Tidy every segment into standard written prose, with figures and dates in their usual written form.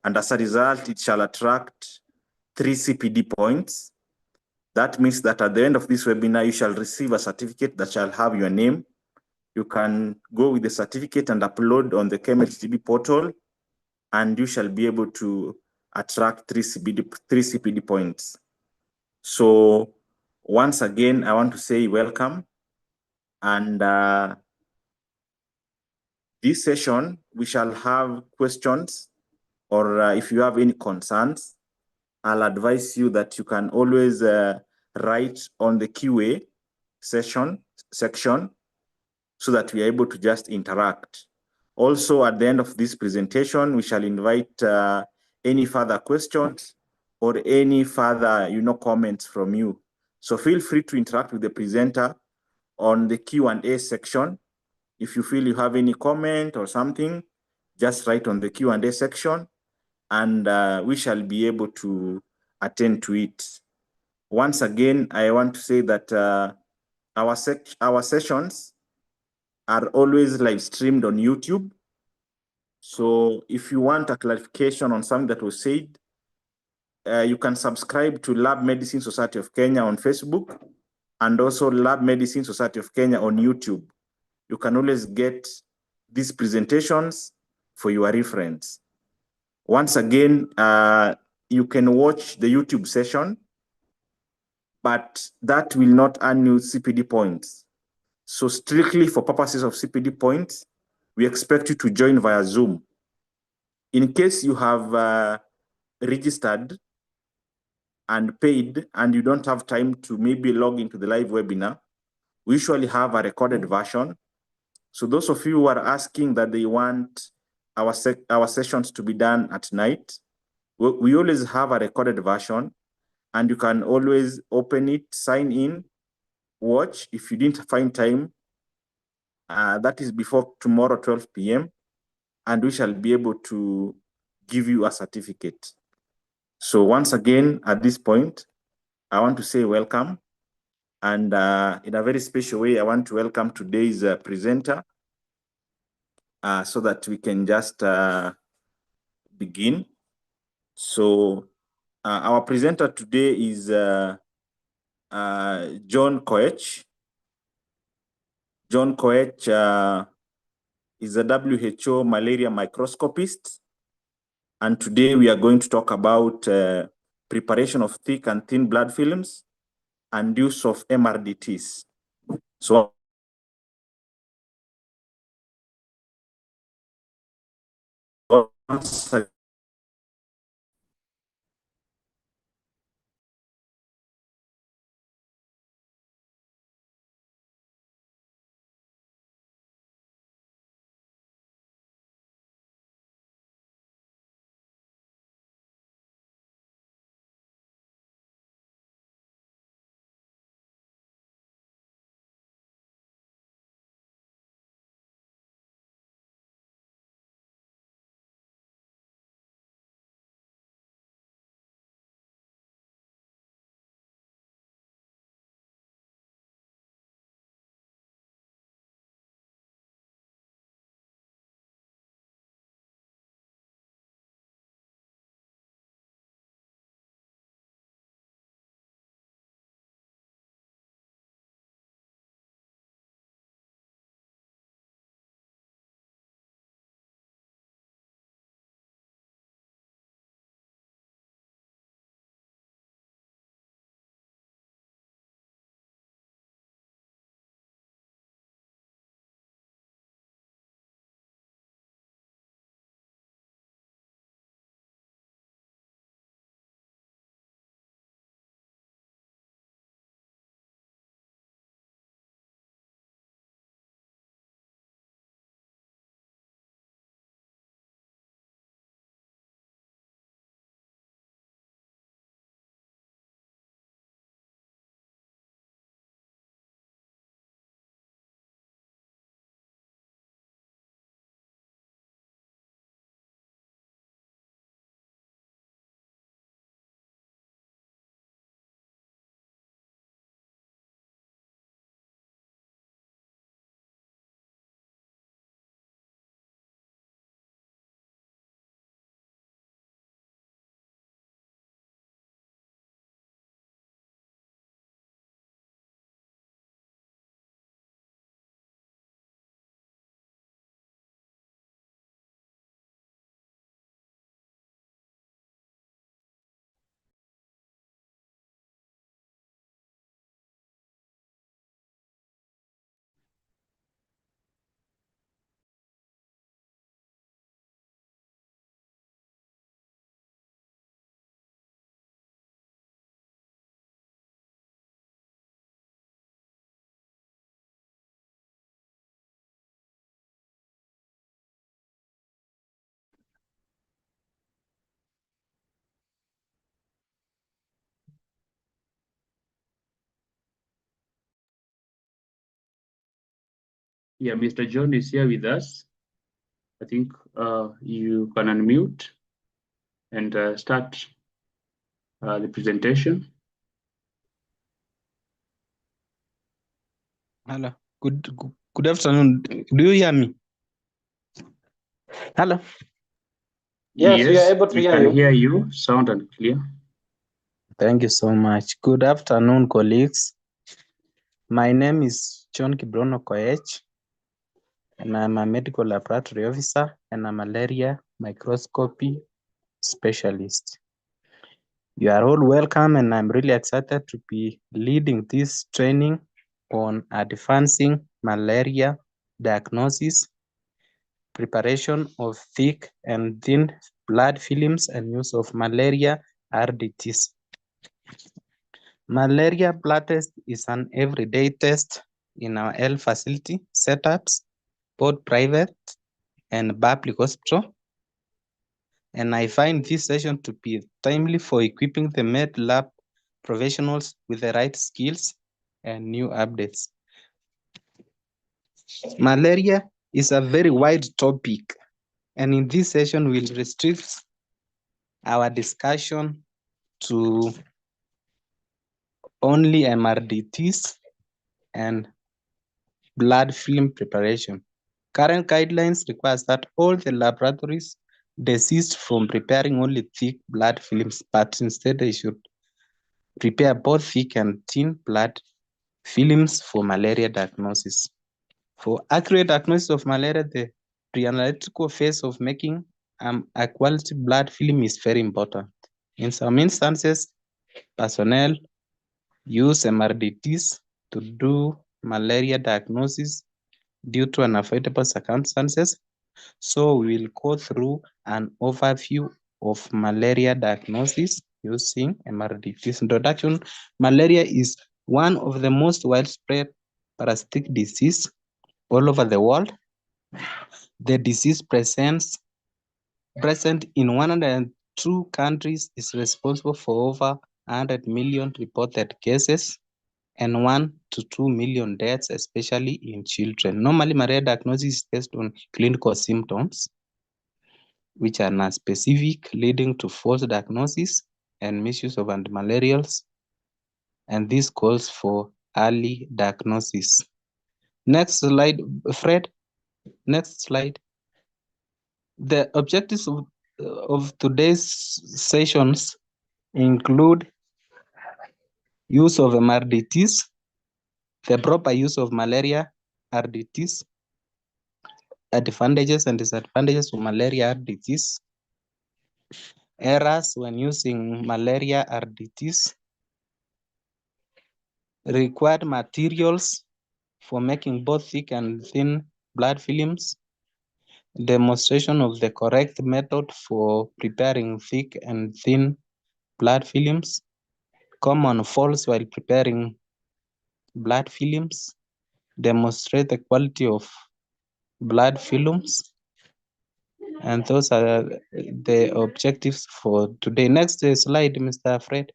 and as a result, it shall attract 3 CPD points. That means that at the end of this webinar, you shall receive a certificate that shall have your name. You can go with the certificate and upload on the KMHDB portal, and you shall be able to attract 3 CPD points. So once again, I want to say welcome. And this session, we shall have questions, or if you have any concerns, I'll advise you that you can always write on the QA section so that we are able to just interact. Also, at the end of this presentation, we shall invite any further questions or any further comments from you. So feel free to interact with the presenter on the Q&A section. If you feel you have any comment or something, just write on the Q&A section, and we shall be able to attend to it. Once again, I want to say that our sessions are always live streamed on YouTube. So if you want a clarification on something that was said, you can subscribe to Lab Medicine Society of Kenya on Facebook and also Lab Medicine Society of Kenya on YouTube. You can always get these presentations for your reference. Once again, you can watch the YouTube session, but that will not earn you CPD points. So strictly for purposes of CPD points, we expect you to join via Zoom. In case you have registered and paid and you don't have time to maybe log into the live webinar, we usually have a recorded version. So those of you who are asking that they want our sessions to be done at night, we always have a recorded version, and you can always open it, sign in, watch. If you didn't find time, that is before tomorrow, 12 p.m., and we shall be able to give you a certificate. So once again, at this point, I want to say welcome. And in a very special way, I want to welcome today's presenter so that we can just begin. So our presenter today is John Koech. John Koech is a WHO malaria microscopist. And today we are going to talk about preparation of thick and thin blood films and use of MRDTs. So once Yeah, Mr. John is here with us. I think you can unmute and start the presentation. Hello. Good afternoon. Do you hear me? Hello. Yes, we are able to we hear can you. hear you, sound and clear. Thank you so much. Good afternoon, colleagues. My name is John Kibrono Koech, and I'm a medical laboratory officer and a malaria microscopy specialist. You are all welcome, and I'm really excited to be leading this training on advancing malaria diagnosis, preparation of thick and thin blood films, and use of malaria RDTs. Malaria blood test is an everyday test in our health facility setups, both private and public hospital. And I find this session to be timely for equipping the med lab professionals with the right skills and new updates. Malaria is a very wide topic, and in this session we'll restrict our discussion to only MRDTs and blood film preparation. Current guidelines requires that all the laboratories desist from preparing only thick blood films, but instead they should prepare both thick and thin blood films for malaria diagnosis. For accurate diagnosis of malaria, the pre-analytical phase of making a quality blood film is very important. In some instances, personnel use MRDTs to do malaria diagnosis due to unavoidable circumstances. So we will go through an overview of malaria diagnosis using MRDTs. Introduction: malaria is one of the most widespread parasitic disease all over the world. The disease present in 102 countries, is responsible for over 100 million reported cases and 1 to 2 million deaths, especially in children. Normally, malaria diagnosis is based on clinical symptoms, which are non-specific, leading to false diagnosis and misuse of antimalarials, and this calls for early diagnosis. Next slide, Fred. Next slide. The objectives of today's sessions include use of MRDTs, the proper use of malaria RDTs, advantages and disadvantages of malaria RDTs, errors when using malaria RDTs, required materials for making both thick and thin blood films, demonstration of the correct method for preparing thick and thin blood films, common faults while preparing blood films, demonstrate the quality of blood films, and those are the objectives for today. Next slide, Mr. Fred.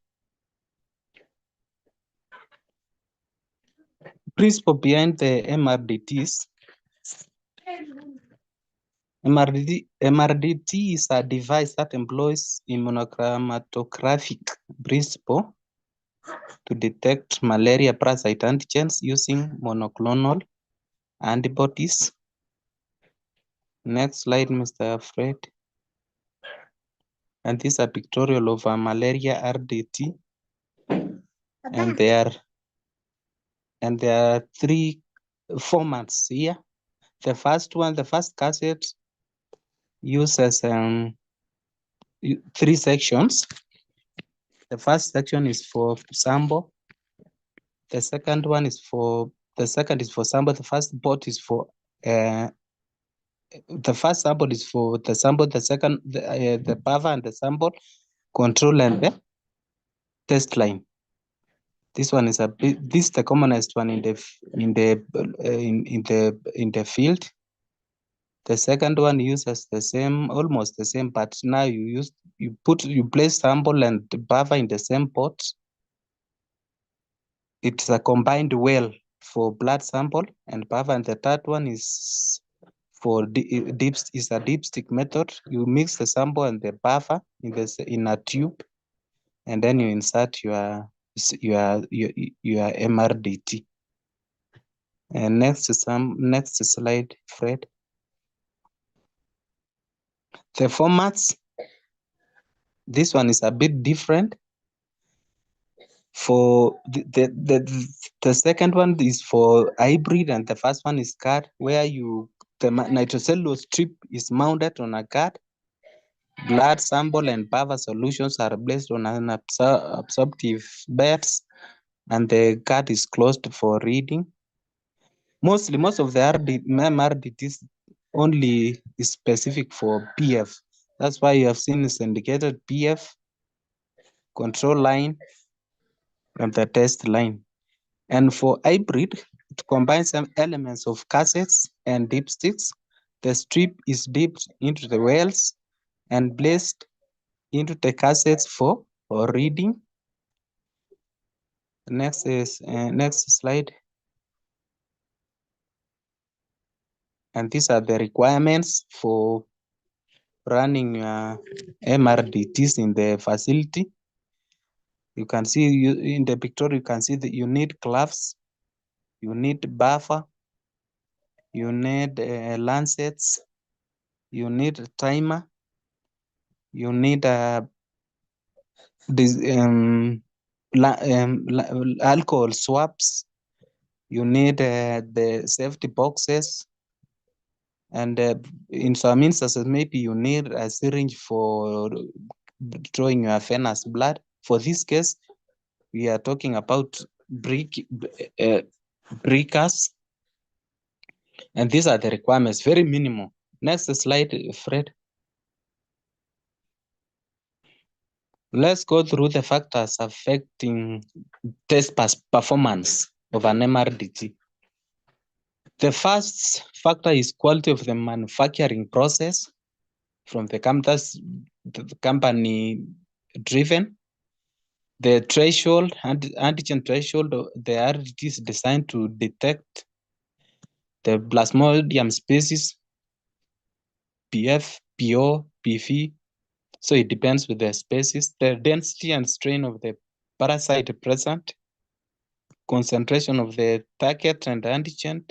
Principle behind the MRDTs. MRDT is a device that employs immunochromatographic principle to detect malaria parasite antigens using monoclonal antibodies. Next slide, Mr. Fred. And this is a pictorial of a malaria RDT. And there are three formats here. The first one, the first cassette uses 3 sections. The first section is for sample. The second is for sample. The first bot is for the first sample is for the sample. The second, the buffer and the sample control and the test line. This one is this is the commonest one in the field. The second one uses the same, almost the same, but now you place sample and buffer in the same pot. It's a combined well for blood sample and buffer, and the third one is for is a dipstick method. You mix the sample and the buffer in a tube, and then you insert your MRDT. And next slide, Fred. The formats. This one is a bit different. For the second one is for hybrid, and the first one is card, where the nitrocellulose strip is mounted on a card. Blood sample and buffer solutions are placed on an absorptive beds, and the card is closed for reading. Most of the MRDT is only specific for PF. That's why you have seen this indicated PF, control line, and the test line. And for hybrid, it combines some elements of cassettes and dipsticks. The strip is dipped into the wells and placed into the cassettes for reading. Next slide. And these are the requirements for running MRDTs in the facility. You can see in the picture, you can see that you need gloves, you need buffer, you need lancets, you need a timer, you need alcohol swabs, you need the safety boxes, and in some instances, maybe you need a syringe for drawing your venous blood. For this case, we are talking about breakers, and these are the requirements, very minimal. Next slide, Fred. Let's go through the factors affecting test performance of an MRDT. The first factor is quality of the manufacturing process from the company driven. The threshold, antigen threshold, the RDT is designed to detect the Plasmodium species, PF, PO, PV. So it depends with the species, the density and strain of the parasite present, concentration of the target and antigen,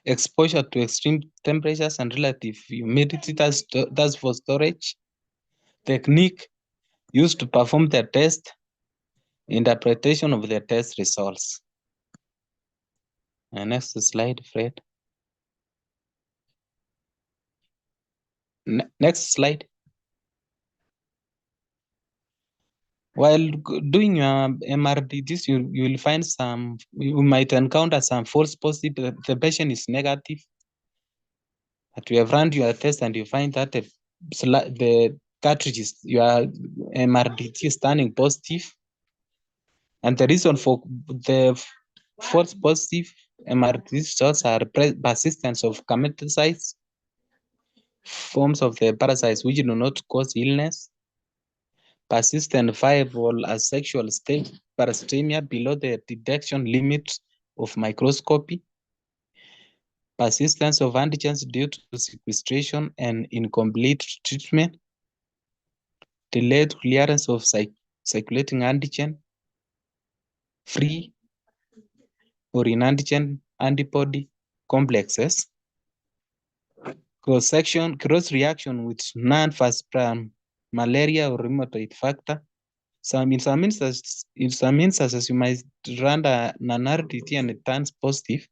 exposure to extreme temperatures and relative humidity, that's for storage, technique used to perform the test, interpretation of the test results. Next slide, Fred. Next slide. While doing your MRDTs, you will find you might encounter some false positive. The patient is negative, but you have run your test and you find that the cartridge is your MRDT is turning positive. And the reason for the false positive MRDT results are persistence of gametophytes, forms of the parasites which do not cause illness, persistent viable asexual state parasitemia below the detection limit of microscopy, persistence of antigens due to sequestration and incomplete treatment, delayed clearance of circulating antigen, free or in antigen antibody complexes, cross-reaction with non-first malaria or rheumatoid factor. In some instances, you might run an RDT and it turns positive,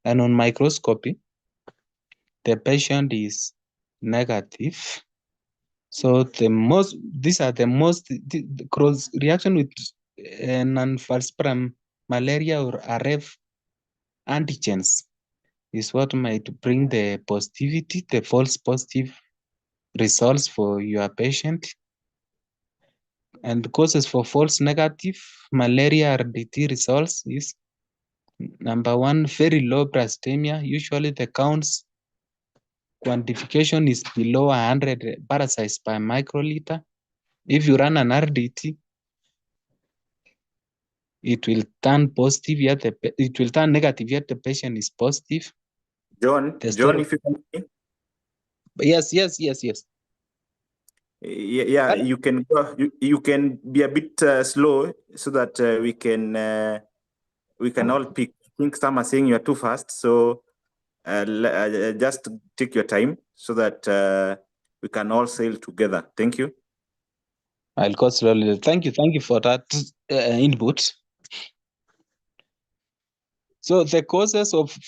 and on microscopy, the patient is negative. So these are the most cross reaction with non-falciparum malaria or RF antigens is what might bring the positivity, the false positive results for your patient. And causes for false negative malaria RDT results is number one, very low parasitemia. Usually the counts quantification is below 100 parasites per microliter. If you run an RDT, it will turn positive yet it will turn negative yet the patient is positive. John, The John, story- if you can. Yes. Yeah, you can go, you can be a bit slow so that we can all pick. I think some are saying you're too fast, so just take your time so that we can all sail together. Thank you. I'll go slowly. Thank you for that input. So the causes of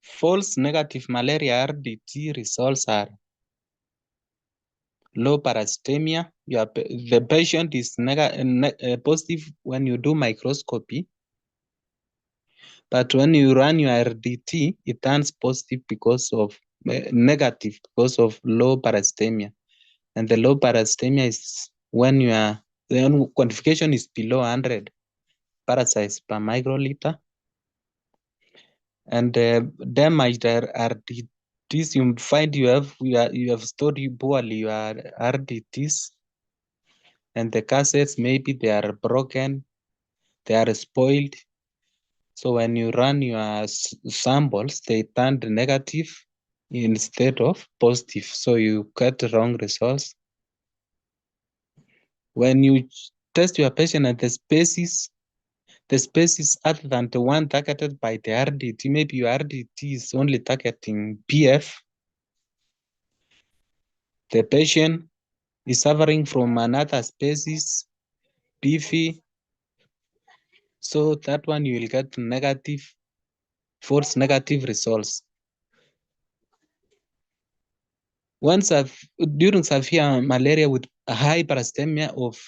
false negative malaria RDT results are low parasitemia. The patient is positive when you do microscopy, but when you run your RDT, it turns positive because of negative because of low parasitemia, and the low parasitemia is when the quantification is below 100 parasites per microliter, and damaged RDTs. You find you have stored poorly your RDTs, and the cassettes maybe they are broken, they are spoiled. So when you run your samples, they turn negative instead of positive. So you get wrong results. When you test your patient at the species other than the one targeted by the RDT, maybe your RDT is only targeting PF, the patient is suffering from another species, PV, so that one you will get false negative results. During severe malaria with a high parasitemia of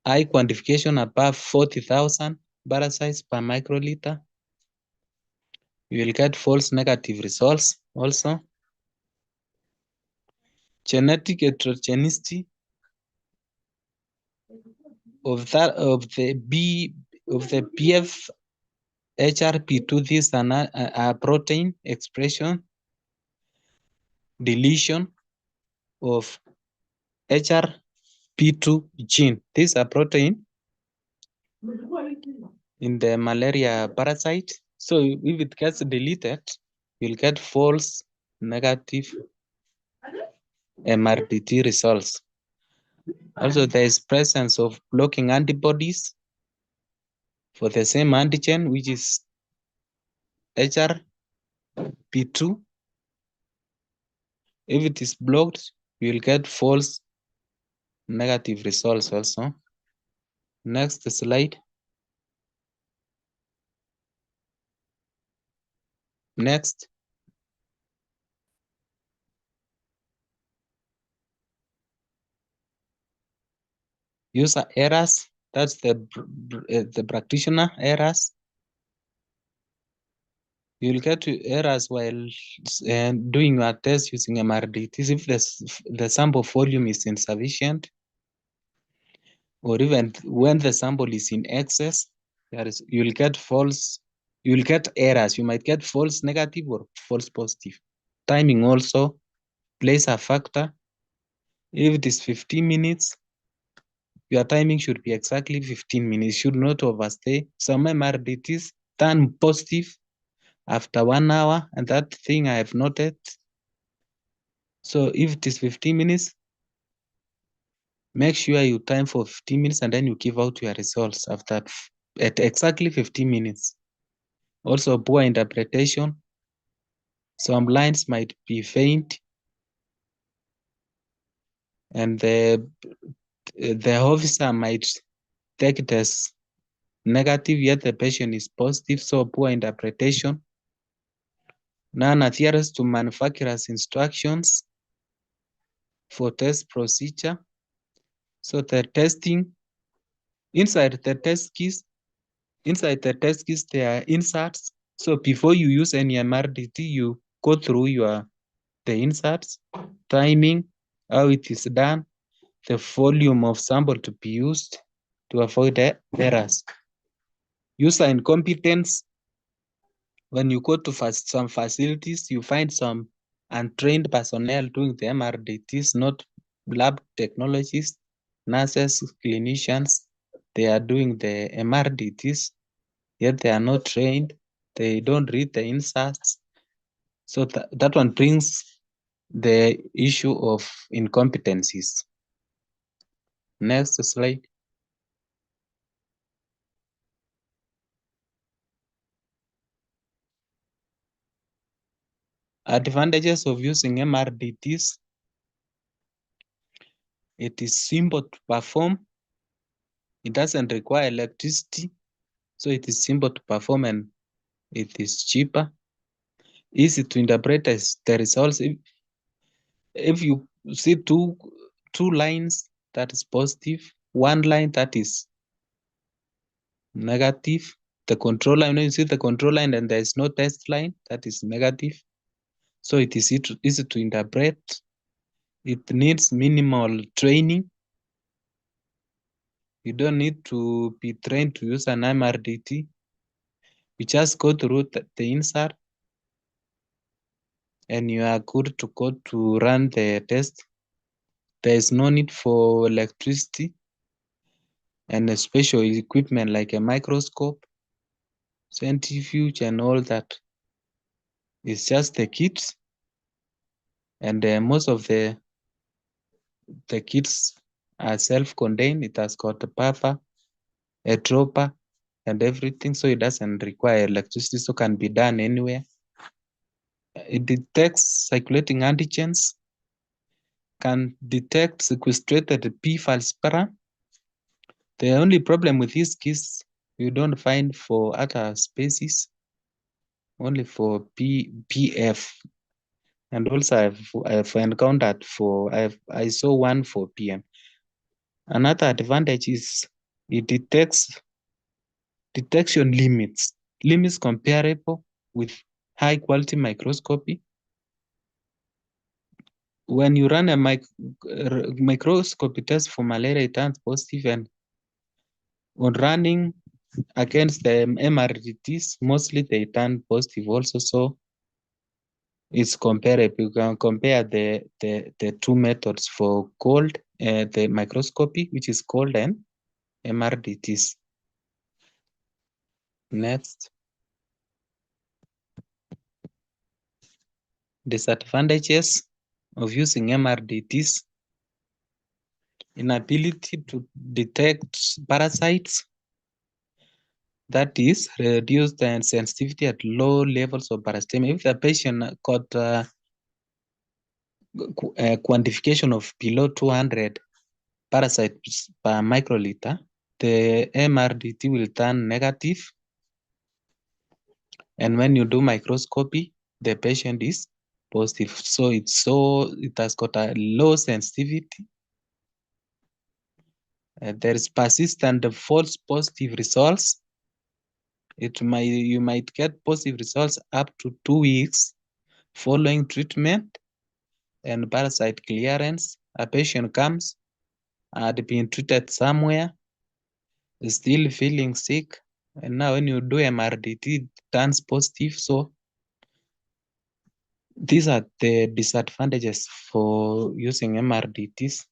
high quantification above 40,000 parasites per microliter, you will get false negative results also. Genetic heterogeneity of the PF HRP2, this is protein expression deletion of HRP2 gene. This is a protein in the malaria parasite. So if it gets deleted, you'll get false negative MRDT results. Also, there is presence of blocking antibodies for the same antigen, which is HRP2. If it is blocked, you will get false negative results also. Next slide. Next. User errors, that's the practitioner errors. You'll get errors while doing your test using MRDTs if the sample volume is insufficient, or even when the sample is in excess, you'll get errors. You might get false negative or false positive. Timing also plays a factor. If it is 15 minutes, your timing should be exactly 15 minutes, should not overstay. Some MRDTs turn positive after 1 hour, and that thing I have noted. So if it is 15 minutes, make sure you time for 15 minutes and then you give out your results at exactly 15 minutes. Also, poor interpretation. Some lines might be faint, and the officer might take it as negative, yet the patient is positive, so poor interpretation. Non-adherence to manufacturer's instructions for test procedure. So the testing, inside the test kits, there are inserts. So before you use any MRDT, you go through the inserts, timing, how it is done, the volume of sample to be used to avoid the errors. User incompetence. When you go to some facilities, you find some untrained personnel doing the MRDTs, not lab technologists, nurses, clinicians. they are doing the MRDTs, yet they are not trained. They don't read the inserts. So that one brings the issue of incompetencies. Next slide. Advantages of using MRDTs. It is simple to perform. It doesn't require electricity. So it is simple to perform and it is cheaper. Easy to interpret as the results. If you see two lines, that is positive. One line that is negative. The control line, when you see the control line and there is no test line, that is negative. So it is easy to interpret. It needs minimal training. You don't need to be trained to use an MRDT. You just go through the insert and you are good to go to run the test. There is no need for electricity and a special equipment like a microscope, centrifuge, and all that. It's just the kits, and most of the kits are self-contained. It has got a puffer, a dropper, and everything, so it doesn't require electricity, so can be done anywhere. It detects circulating antigens, can detect sequestrated P falciparum. The only problem with these kits you don't find for other species, only for PF. And also I've encountered I saw one for PM. Another advantage is it detects detection limits comparable with high quality microscopy. When you run a microscopy test for malaria, it turns positive, and on running against the MRDTs, mostly they turn positive also. So it's comparable. You can compare the two methods for cold, the microscopy, which is cold, and MRDTs. Next. Disadvantages of using MRDTs: inability to detect parasites, that is reduced sensitivity at low levels of parasitemia. If the patient got a quantification of below 200 parasites per microliter, the MRDT will turn negative. And when you do microscopy, the patient is positive. So it has got a low sensitivity. There is persistent false positive results. You might get positive results up to 2 weeks following treatment and parasite clearance. A patient comes, had been treated somewhere, is still feeling sick, and now when you do MRDT, it turns positive. So these are the disadvantages for using MRDTs.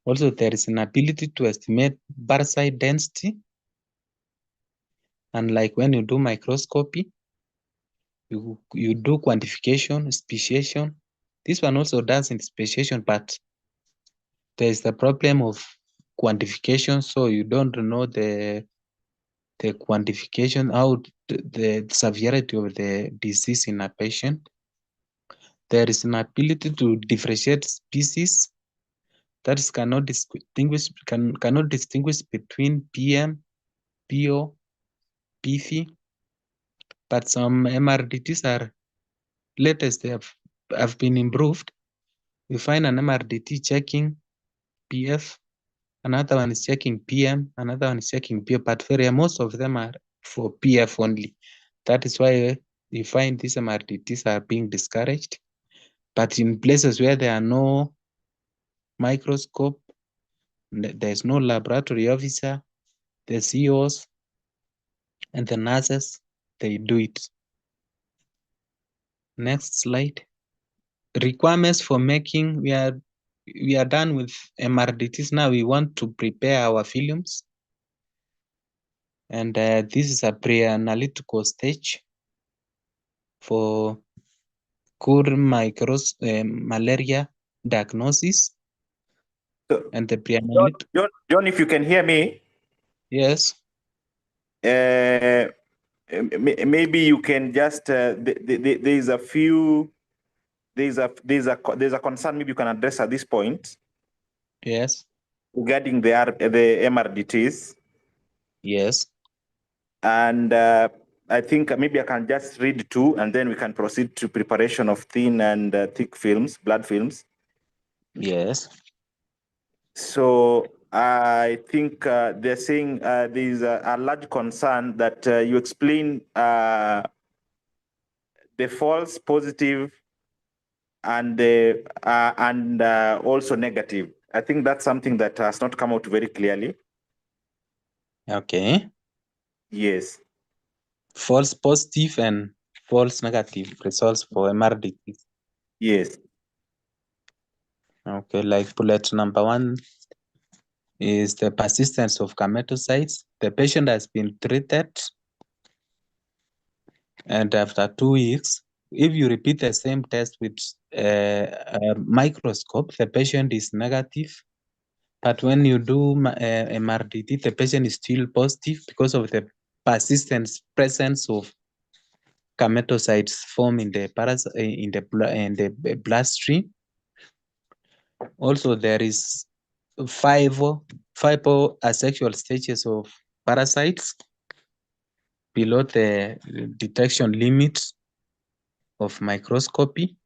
Also, there is an ability to estimate parasite density. And like when you do microscopy, you do quantification, speciation. This one also does in speciation, but there is the problem of quantification, so you don't know the quantification, how the severity of the disease in a patient. There is an ability to differentiate species, that is cannot distinguish between PM, PO, PV, but some MRDTs are latest, they have been improved. You find an MRDT checking PF, another one is checking PM, another one is checking PO, but most of them are for PF only. That is why you find these MRDTs are being discouraged. But in places where there are no microscope, there's no laboratory officer, the CEOs and the nurses, they do it. Next slide. Requirements for making, we are done with MRDTs. Now we want to prepare our films. And this is a pre-analytical stage for good malaria diagnosis. So, And the pre-analytical. John, if you can hear me. Yes. Maybe you can just there's a concern maybe you can address at this point. Yes. Regarding the MRDTs. Yes. And I think maybe I can just read two, and then we can proceed to preparation of thin and thick films, blood films. Yes. So I think they're saying there's a large concern that you explain the false positive and also negative. I think that's something that has not come out very clearly. Okay. Yes. False positive and false negative results for MRDTs. Yes. Okay, like bullet number 1 is the persistence of gametocytes. The patient has been treated, and after 2 weeks, if you repeat the same test with a microscope, the patient is negative. But when you do MRDT, the patient is still positive because of the persistent presence of gametocytes form in the bloodstream. Also, there is five asexual stages of parasites below the detection limits of microscopy.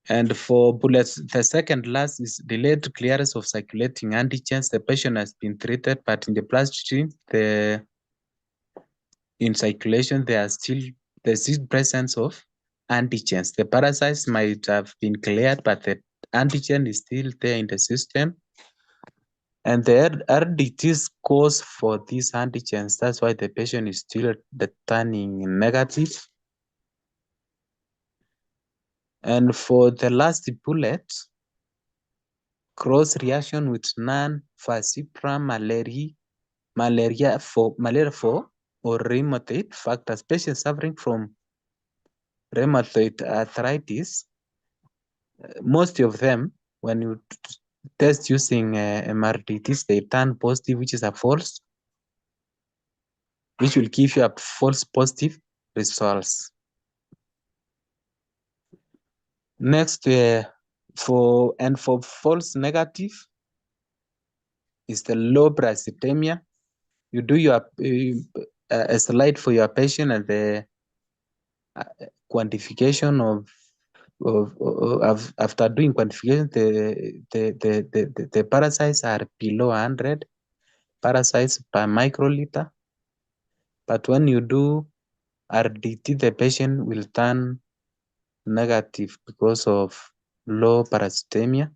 And for bullets, the second last is delayed clearance of circulating antigens. The patient has been treated, but in the bloodstream, in circulation, there's still presence of antigens. The parasites might have been cleared, but the antigen is still there in the system. And the RDTs cause for these antigens. That's why the patient is still turning negative. And for the last bullet, cross reaction with non-falciparum malaria 4 or rheumatoid factors. Patients suffering from rheumatoid arthritis, most of them, when you test using MRDTs, they turn positive, which is a false, which will give you a false positive results. Next, for false negative is the low parasitemia. You do your a slide for your patient and the quantification of after doing quantification, the parasites are below 100 parasites per microliter. But when you do RDT, the patient will turn negative because of low parasitemia.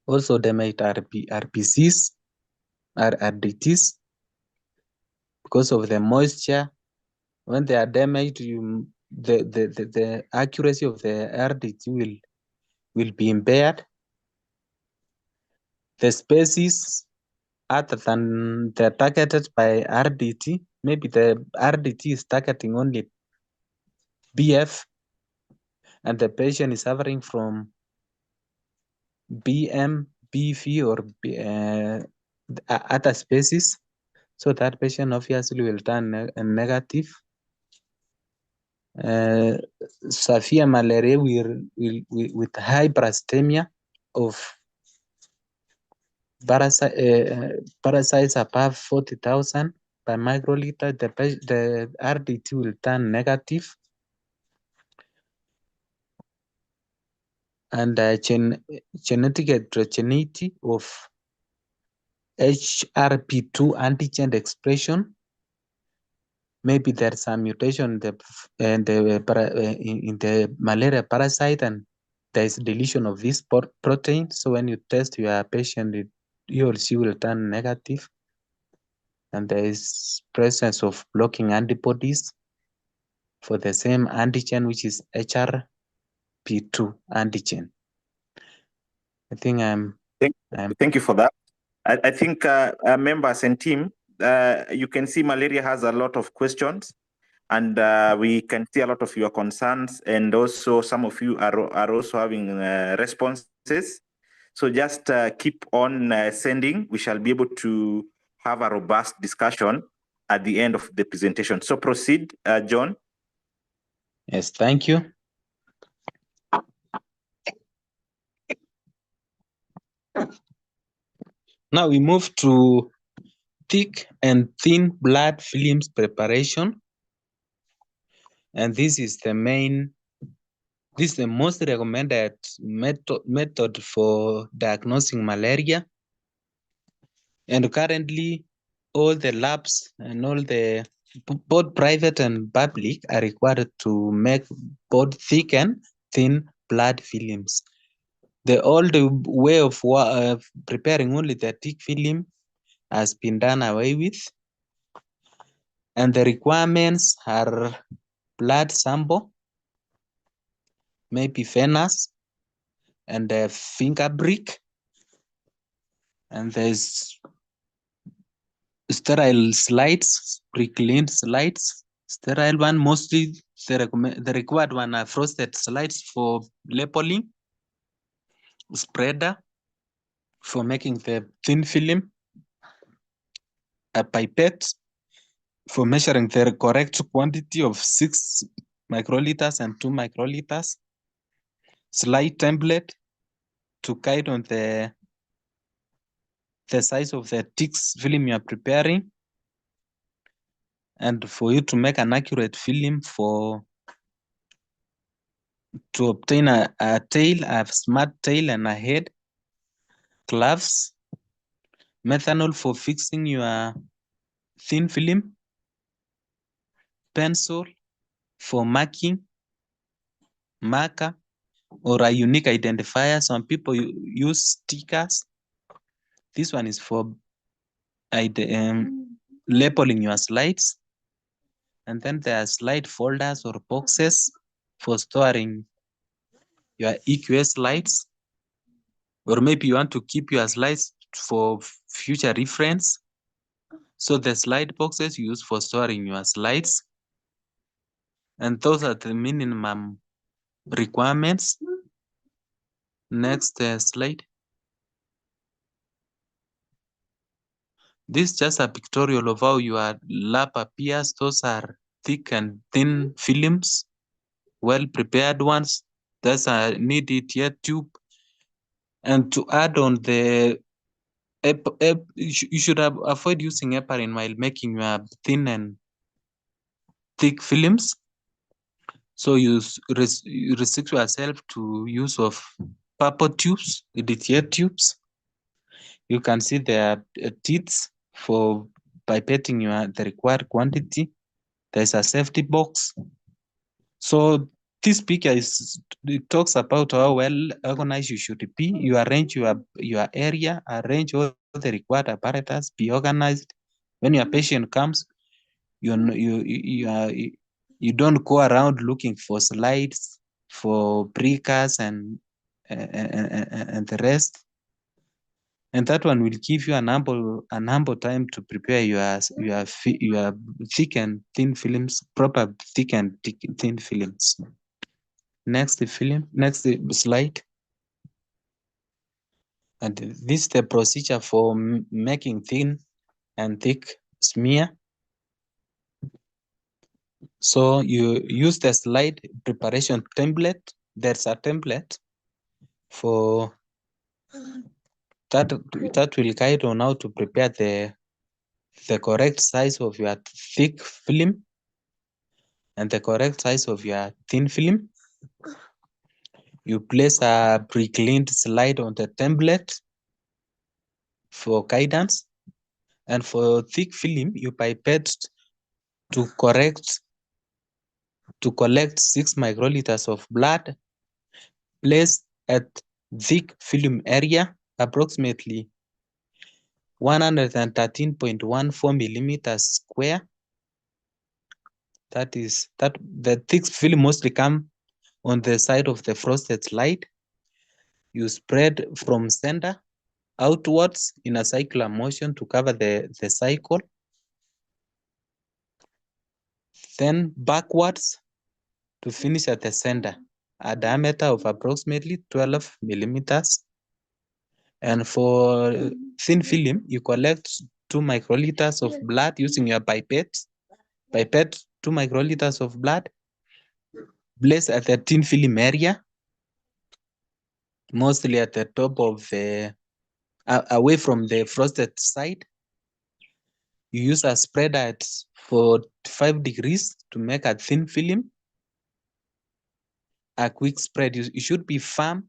Also, they might RPCs or RDTs because of the moisture. When they are damaged, the accuracy of the RDT will be impaired. The species other than they're targeted by RDT, maybe the RDT is targeting only BF, and the patient is suffering from BM, BV, or other species. So that patient obviously will turn negative. Severe malaria with high parasitemia of parasites above 40,000 per microliter, the RDT will turn negative. And genetic heterogeneity of HRP2 antigen expression. Maybe there's some mutation in the malaria parasite, and there's deletion of this protein. So when you test your patient, he or she will turn negative. And there is presence of blocking antibodies for the same antigen, which is HRP2 antigen. I think Thank you for that. I think members and team, you can see Malaria has a lot of questions, and we can see a lot of your concerns, and also some of you are also having responses. So just keep on sending. We shall be able to have a robust discussion at the end of the presentation. So proceed, John. Yes, thank you. Now we move to thick and thin blood films preparation. And this is the most recommended method for diagnosing malaria. And currently, all the labs and all the both private and public are required to make both thick and thin blood films. The old way of preparing only the thick film has been done away with. And the requirements are blood sample, maybe venous, and a finger prick. And there's sterile slides, pre-cleaned slides, sterile one. Mostly the required one are frosted slides for labeling, spreader for making the thin film, a pipette for measuring the correct quantity of 6 microliters and 2 microliters, slide template to guide on the size of the thick film you are preparing, and for you to make an accurate film to obtain a tail, a smart tail and a head, gloves, methanol for fixing your thin film, pencil for marking, marker, or a unique identifier. Some people use stickers. This one is for labeling your slides. And then there are slide folders or boxes for storing your EQS slides. Or maybe you want to keep your slides for future reference. So the slide boxes you use for storing your slides. And those are the minimum requirements. Next slide. This is just a pictorial of how your lab appears. Those are thick and thin films, well prepared ones. That's a needed here tube. And to add on the you should avoid using heparin while making your thin and thick films. So you restrict yourself to use of purple tubes, EDTA tubes. You can see there are teeth for pipetting the required quantity. There's a safety box. So this picture it talks about how well organized you should be. You arrange your area, arrange all the required apparatus, be organized. When your patient comes, you don't go around looking for slides, for breakers and the rest. And that one will give you an ample time to prepare your thick and thin films, proper thick and thin films. Next slide. And this is the procedure for making thin and thick smear. So you use the slide preparation template. There's a template for that will guide on how to prepare the correct size of your thick film and the correct size of your thin film. You place a pre-cleaned slide on the template for guidance. And for thick film, you pipette to collect 6 microliters of blood placed at thick film area, approximately 113.14 millimeters square. That the thick film mostly come on the side of the frosted slide. You spread from center outwards in a circular motion to cover the cycle, then backwards to finish at the center, a diameter of approximately 12 millimeters. And for thin film, you collect 2 microliters of blood using your pipette. 2 microliters of blood, place at the thin film area, mostly at the top of the, away from the frosted side. You use a spreader at 45 degrees to make a thin film. A quick spread, you should be firm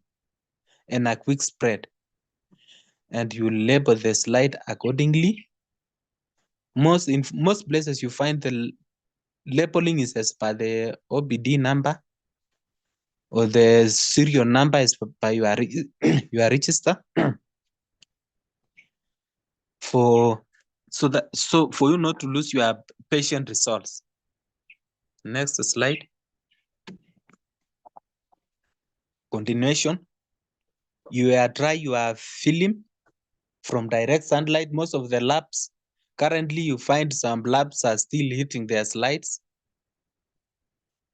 and a quick spread. And you label the slide accordingly. In most places you find the labeling is as per the OBD number, or the serial number is by your register. So for you not to lose your patient results. Next slide. Continuation. You air dry your film from direct sunlight. Most of the labs, currently you find some labs are still hitting their slides.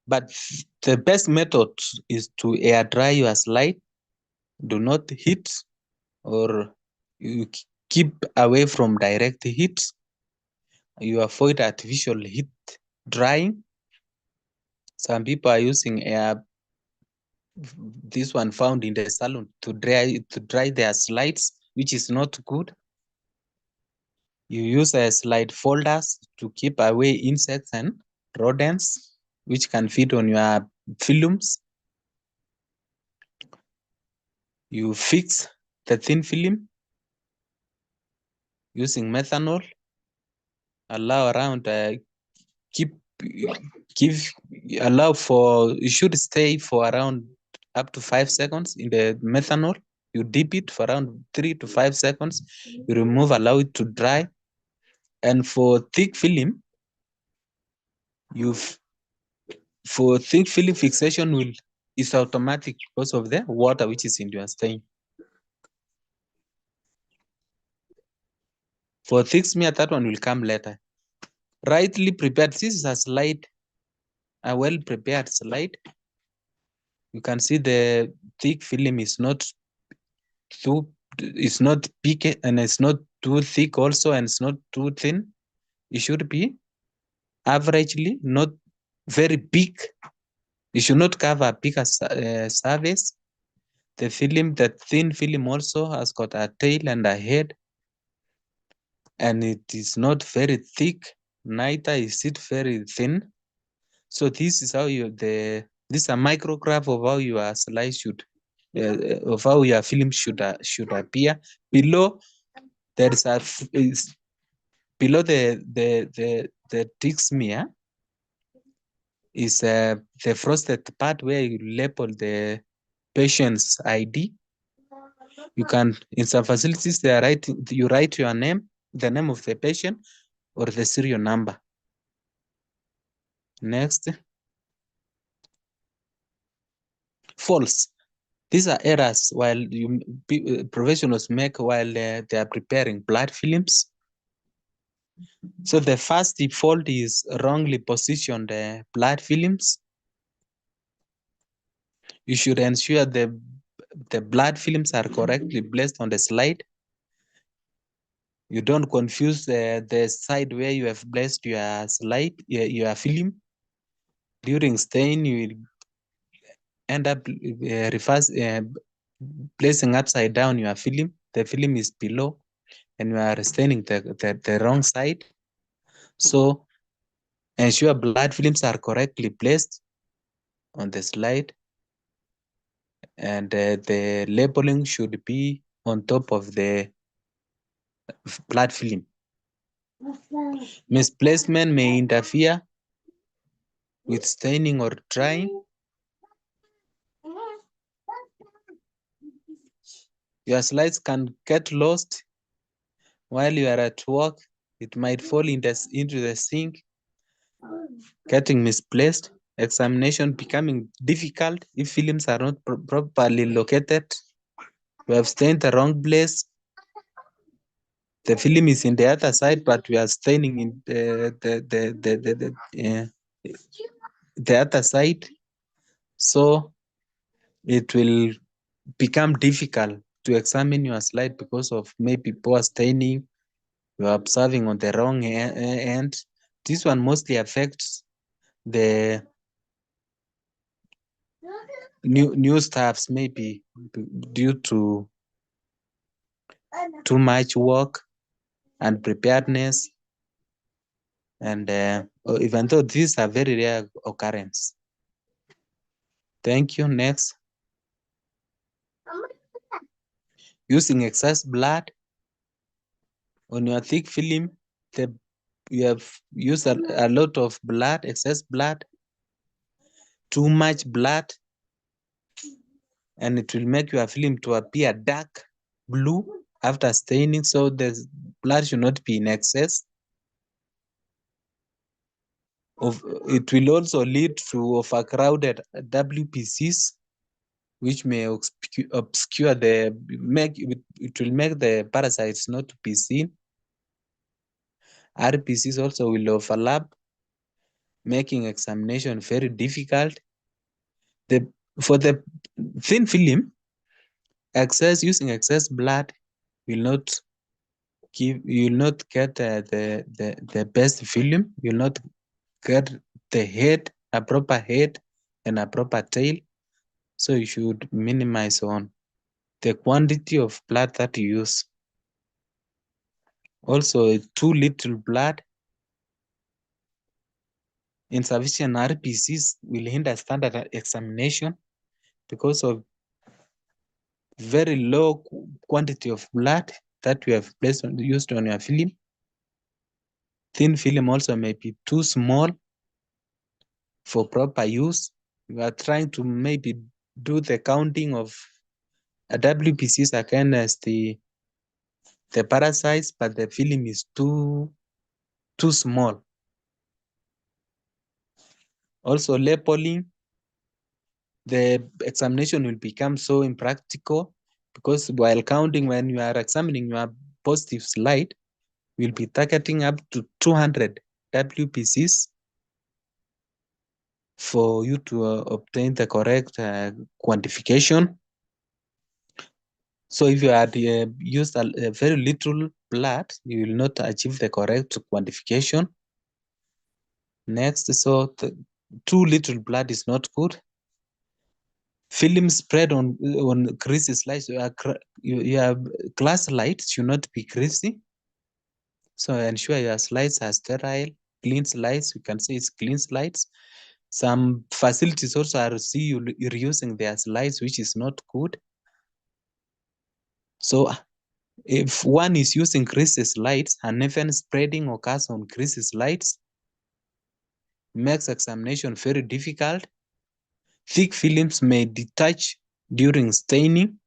But the best method is to air dry your slide. Do not heat, or you keep away from direct heat. You avoid artificial heat drying. Some people are using this one found in the salon to dry their slides, which is not good. You use slide folders to keep away insects and rodents, which can feed on your films. You fix the thin film using methanol. Allow around, you should stay for around up to 5 seconds in the methanol. You dip it for around 3 to 5 seconds. You remove, allow it to dry. And for thick film, for thick film fixation is automatic because of the water which is in your stain. For thick smear, that one will come later. Rightly prepared. This is a slide, a well-prepared slide. You can see the thick film is not big, and it's not too thick also, and it's not too thin. It should be averagely, not very big. You should not cover a bigger surface. The thin film also has got a tail and a head, and it is not very thick, neither is it very thin. So this is how this is a micrograph of how your slide should, of how your film should appear. Below there is below the thick smear is the frosted part where you label the patient's ID. You can, in some facilities, you write your name, the name of the patient, or the serial number. Next. False. These are errors while professionals make while they are preparing blood films. So the first default is wrongly positioned blood films. You should ensure the blood films are correctly placed on the slide. You don't confuse the side where you have placed your slide, your film. During stain, you will end up placing upside down your film. The film is below, and you are staining the wrong side. So ensure blood films are correctly placed on the slide, and the labeling should be on top of the blood film. Misplacement may interfere with staining or drying. Your slides can get lost while you are at work. It might fall into the sink, getting misplaced. Examination becoming difficult if films are not properly located. You have stained the wrong place. The film is in the other side, but we are staining in the other side. So it will become difficult to examine your slide because of maybe poor staining. You are observing on the wrong end. This one mostly affects the new staffs, maybe due to too much work and preparedness. And even though these are very rare occurrence. Thank you. Next. Using excess blood on your thick film, you have used a lot of blood, excess blood, too much blood, and it will make your film to appear dark blue after staining. So the blood should not be in excess. It will also lead to overcrowded WPCs, which may obscure it will make the parasites not to be seen. RPCs also will overlap, making examination very difficult. For the thin film, using excess blood will not get the best film. You'll not get the head, a proper head and a proper tail. So you should minimize on the quantity of blood that you use. Also, too little blood, insufficient RPCs will hinder standard examination because of very low quantity of blood that you have used on your film. Thin film also may be too small for proper use. You are trying to maybe do the counting of WPCs against the parasites, but the film is too small. Also, labeling, the examination will become so impractical because while counting, when you are examining your positive slide, we'll be targeting up to 200 WPCs for you to obtain the correct quantification. So if you had used a very little blood, you will not achieve the correct quantification. Next, so too little blood is not good. Film spread on greasy slides. Your glass slides should not be greasy. So ensure your slides are sterile, clean slides. You can say it's clean slides. Some facilities also are reusing their slides, which is not good. So if one is using greasy slides and even spreading occurs on greasy slides, makes examination very difficult. Thick films may detach during staining.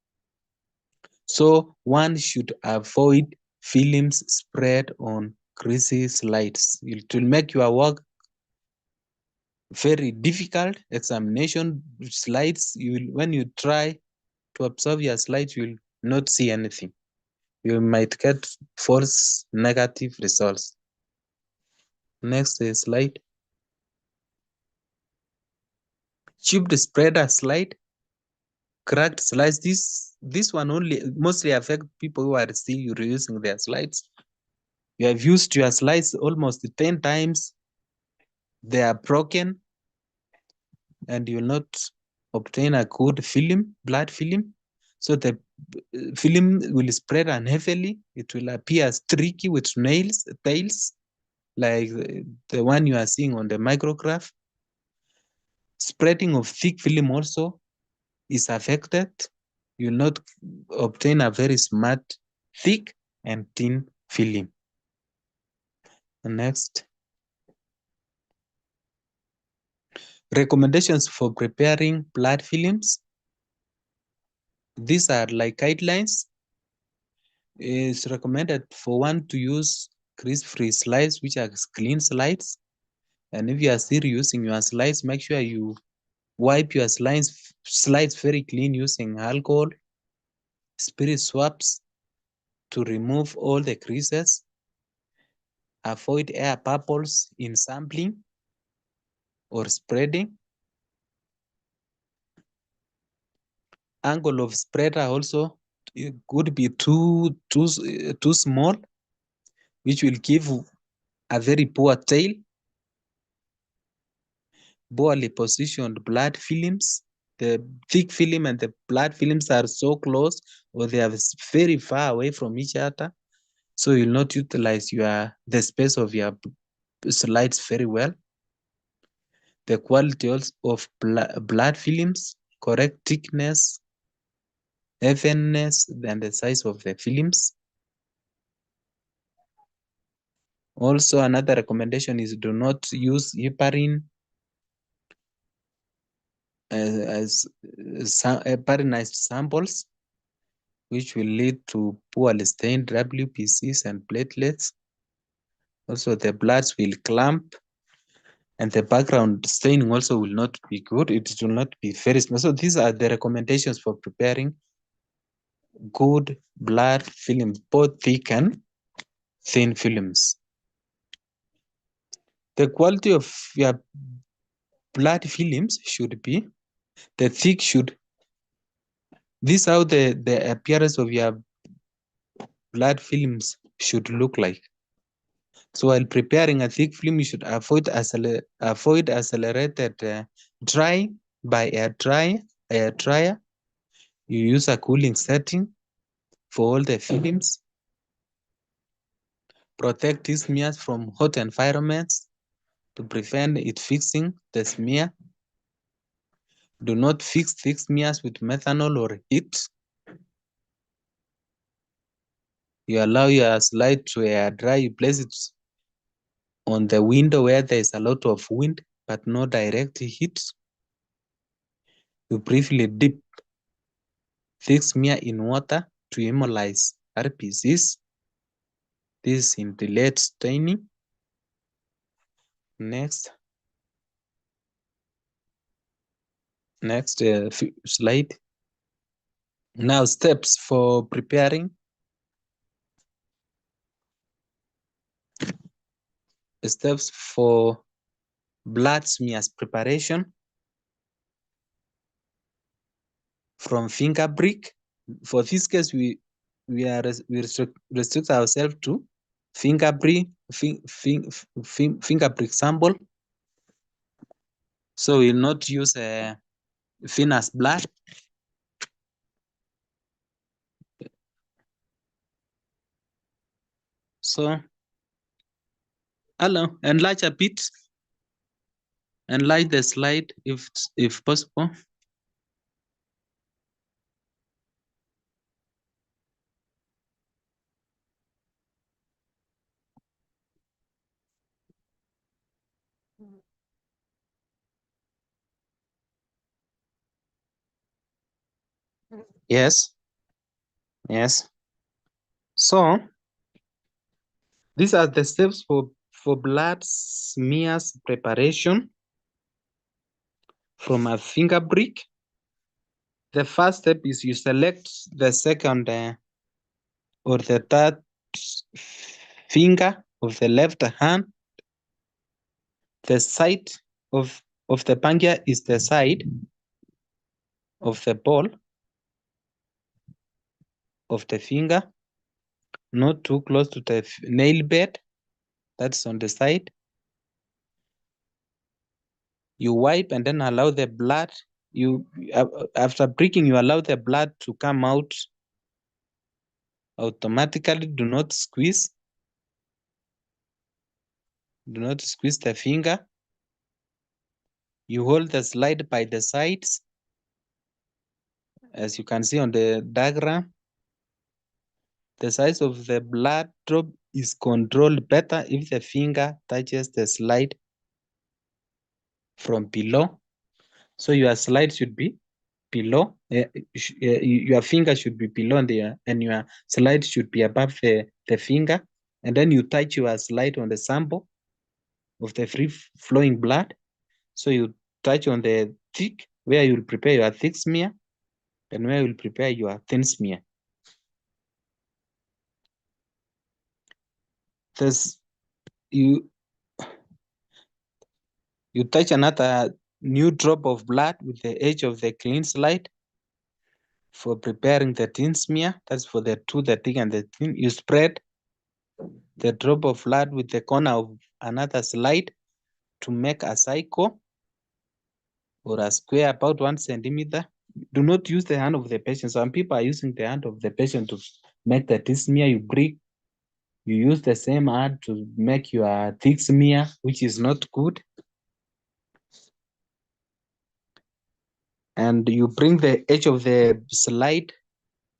So one should avoid films spread on greasy slides. It will make your work very difficult. Examination slides, when you try to observe your slides, you will not see anything. You might get false negative results. Next slide. Chipped spreader slide, cracked slides. This one only mostly affect people who are still reusing their slides. You have used your slides almost 10 times. They are broken and you will not obtain a good film, blood film. So the film will spread unheavily. It will appear streaky with tails, like the one you are seeing on the micrograph. Spreading of thick film also is affected. You will not obtain a very smart, thick and thin film. Next. Recommendations for preparing blood films. These are like guidelines. It's recommended for one to use grease-free slides, which are clean slides. And if you are still using your slides, make sure you wipe your slides very clean using alcohol, spirit swabs, to remove all the creases, avoid air bubbles in sampling or spreading. Angle of spreader also could be too small, which will give a very poor tail. Poorly positioned blood films. The thick film and the blood films are so close, or they are very far away from each other. So you'll not utilize the space of your slides very well. The quality of blood films, correct thickness, evenness, and the size of the films. Also, another recommendation is do not use heparin as heparinized samples, which will lead to poorly stained WBCs and platelets. Also, the bloods will clump, and the background staining also will not be good. It will not be very small. So these are the recommendations for preparing good blood films, both thick and thin films. The quality of your blood films should be, the thick should, this is how the appearance of your blood films should look like. So while preparing a thick film, you should avoid accelerated drying by air dryer. You use a cooling setting for all the films. Protect these smears from hot environments to prevent it fixing the smear. Do not fix thick smears with methanol or heat. You allow your slide to air dry. You place it on the window where there is a lot of wind, but no direct heat. You briefly dip thick smear in water to hemolyze RPCs. This is in delayed staining. Next slide. Now, steps for preparing. Steps for blood smears preparation. From finger brick. For this case, we restrict ourselves to finger brick sample. So we'll not use a venous blood. So, enlarge a bit. Enlarge the slide if possible. Yes. So these are the steps for blood smears preparation from a finger brick. The first step is you select the second or the third finger of the left hand. The side of the pangia is the side of the ball of the finger, not too close to the nail bed. That's on the side. You wipe and then allow the blood. After pricking, you allow the blood to come out automatically. Do not squeeze. Do not squeeze the finger. You hold the slide by the sides. As you can see on the diagram, the size of the blood drop is controlled better if the finger touches the slide from below. So your slide should be below. Your finger should be below and your slide should be above the finger. And then you touch your slide on the sample of the free flowing blood. So you touch on the thick, where you will prepare your thick smear, and where you will prepare your thin smear. There's you touch another new drop of blood with the edge of the clean slide for preparing the thin smear. That's for the thick and the thin. You spread the drop of blood with the corner of another slide to make a circle or a square about 1 centimeter. Do not use the hand of the patient. Some people are using the hand of the patient to make the thin smear. You use the same hand to make your thick smear, which is not good. And you bring the edge of the slide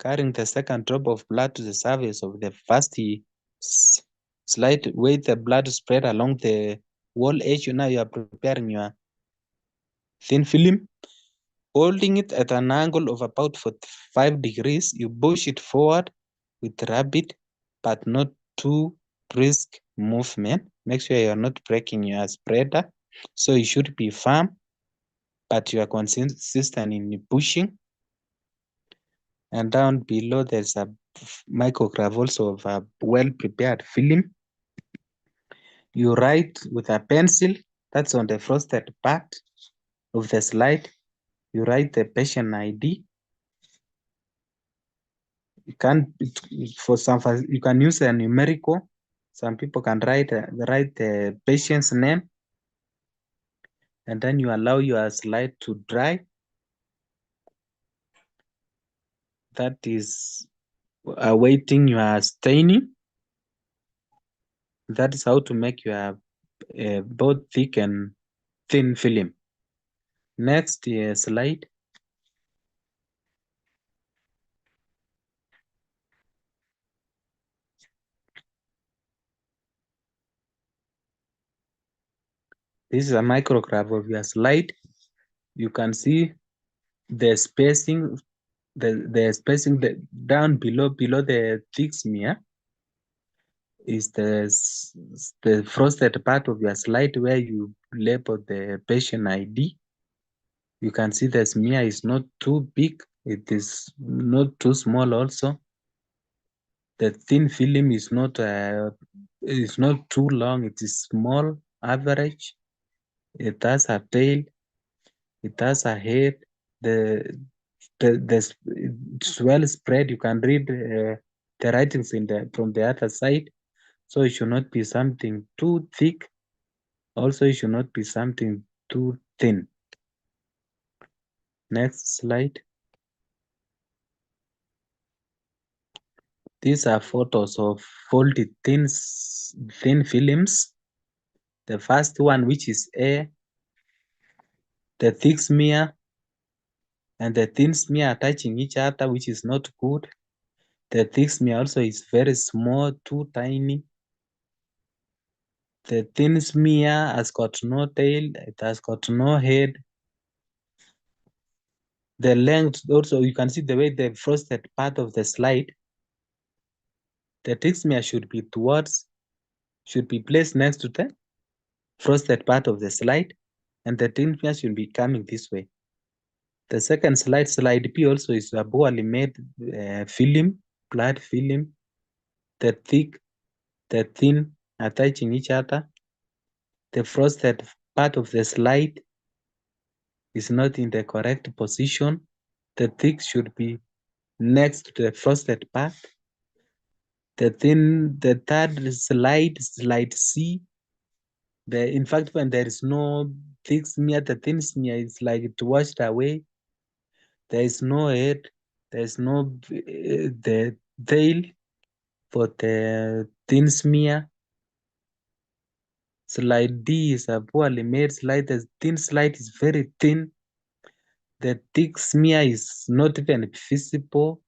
carrying the second drop of blood to the surface of the first slide where the blood spread along the wall edge. Now you are preparing your thin film, holding it at an angle of about 45 degrees. You push it forward with rapid but not too brisk movement. Make sure you are not breaking your spreader. So it should be firm, but you are consistent in pushing. And down below, there's a micrograph also of a well-prepared film. You write with a pencil, that's on the frosted part of the slide. You write the patient ID. You can use a numerical. Some people can write the patient's name, and then you allow your slide to dry. That is awaiting your staining. That is how to make your both thick and thin film. Next slide. This is a micrograph of your slide. You can see the spacing, the spacing down below the thick smear is the frosted part of your slide where you label the patient ID. You can see the smear is not too big. It is not too small also. The thin film is not too long. It is small, average. It has a tail. It has a head. It's well spread. You can read the writings from the other side. So it should not be something too thick. Also, it should not be something too thin. Next slide. These are photos of folded thin films. The first one, which is A, the thick smear and the thin smear are touching each other, which is not good. The thick smear also is very small, too tiny. The thin smear has got no tail, it has got no head. The length also, you can see the way the frosted part of the slide. The thick smear should be placed next to the frosted part of the slide, and the thin smear should be coming this way. The second slide, slide B, also is a poorly made film, blood film. The thick, the thin are touching each other. The frosted part of the slide is not in the correct position. The thick should be next to the frosted part. The third slide C, in fact, when there is no thick smear, the thin smear is like it washed away. There is no head. There is no the tail for the thin smear. Slide D is a poorly made slide. The thin slide is very thin. The thick smear is not even visible.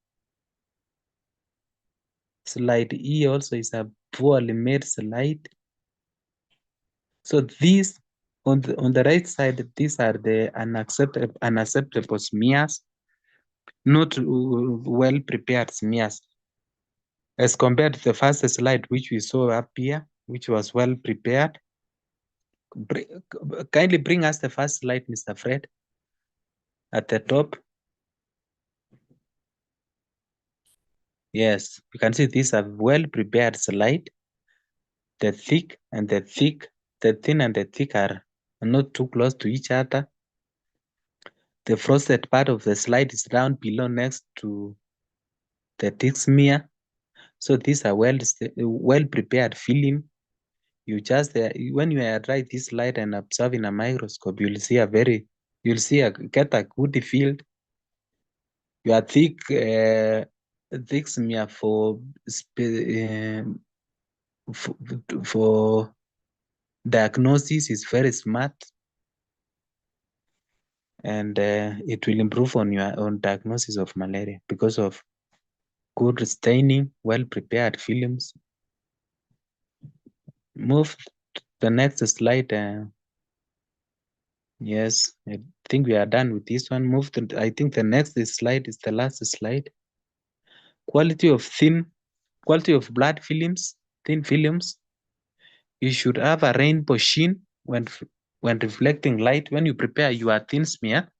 Slide E also is a poorly made slide. So these on the right side, these are the unacceptable smears, not well prepared smears. As compared to the first slide, which we saw up here, which was well prepared. Kindly bring us the first slide, Mr. Fred, at the top. Yes, you can see these are well prepared slide. the thick and the thick, the thin and the thick are not too close to each other. The frosted part of the slide is down below next to the thick smear. So these are well prepared film. You just when you write this slide and observe in a microscope, you'll see get a good field. Your thick smear for diagnosis is very smart, and it will improve on your own diagnosis of malaria because of good staining, well prepared films. Move to the next slide. Yes, I think we are done with this one. I think the next slide is the last slide. Quality of blood films, thin films. You should have a rainbow sheen when reflecting light. When you prepare your thin smear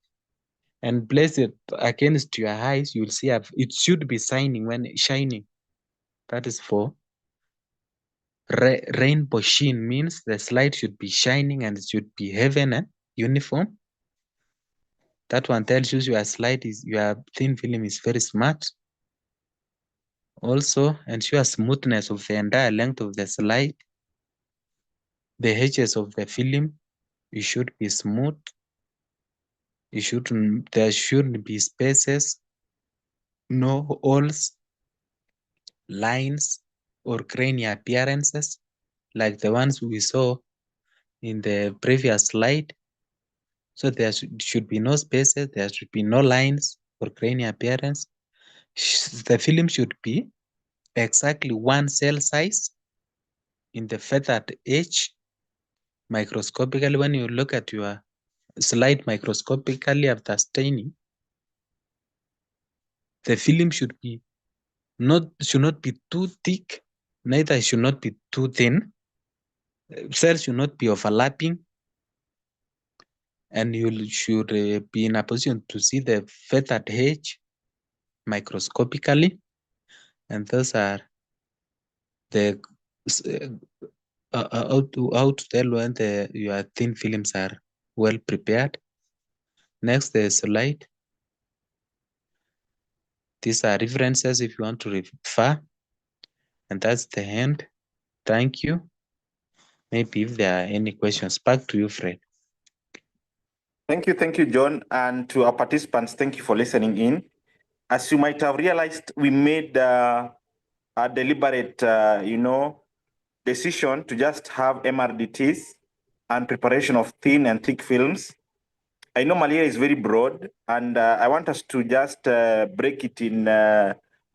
and place it against your eyes, you will see it should be shining. That is for rainbow sheen, means the slide should be shining and it should be even and uniform. That one tells you your thin film is very smart. Also, ensure smoothness of the entire length of the slide. The edges of the film, it should be smooth. There shouldn't be spaces, no holes, lines, or grainy appearances like the ones we saw in the previous slide. So there should be no spaces, there should be no lines or grainy appearance. The film should be exactly one cell size in the feathered edge. Microscopically, when you look at your slide microscopically after staining, the film should not be too thick, neither should not be too thin. Cells should not be overlapping, and you should be in a position to see the feathered edge microscopically, and those are the how to tell when your thin films are well prepared. Next, the slide. These are references if you want to refer, and that's the end. Thank you. Maybe if there are any questions, back to you, Fred. Thank you, John, and to our participants, thank you for listening in. As you might have realized, we made a deliberate, decision to just have MRDTs and preparation of thin and thick films. I know malaria is very broad, and I want us to just break it in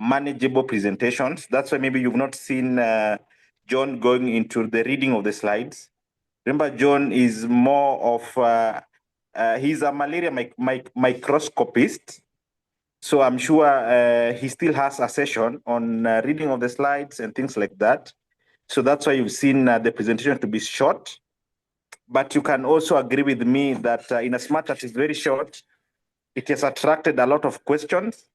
manageable presentations. That's why maybe you've not seen John going into the reading of the slides. Remember, John is more of, he's a malaria microscopist. So I'm sure he still has a session on reading of the slides and things like that. So that's why you've seen the presentation to be short. But you can also agree with me that in as much as it's very short, it has attracted a lot of questions.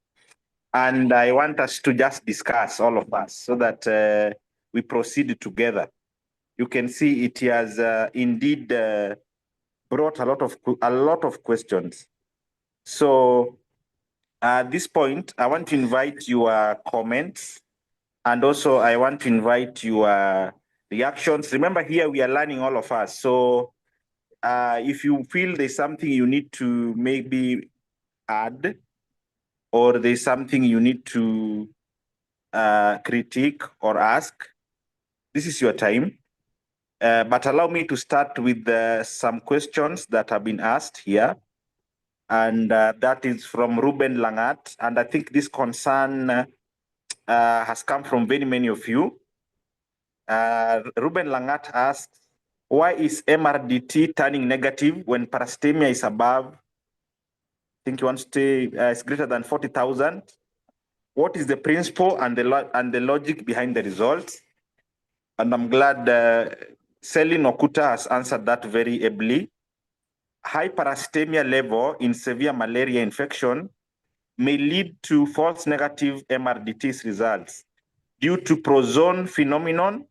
And I want us to just discuss, all of us, so that we proceed together. You can see it has indeed brought a lot of questions. So at this point, I want to invite your comments, and also I want to invite your reactions. Remember, here we are learning, all of us. So if you feel there's something you need to maybe add, or there's something you need to critique or ask, this is your time. But allow me to start with some questions that have been asked here. And that is from Ruben Langat. And I think this concern has come from very many of you. Ruben Langat asks, why is MRDT turning negative when parastemia is above, I think you want to say it's greater than 40,000? What is the principle and the logic behind the results? And I'm glad Celine Okuta has answered that very ably. High parastemia level in severe malaria infection may lead to false negative MRDTs results due to prozone phenomenon,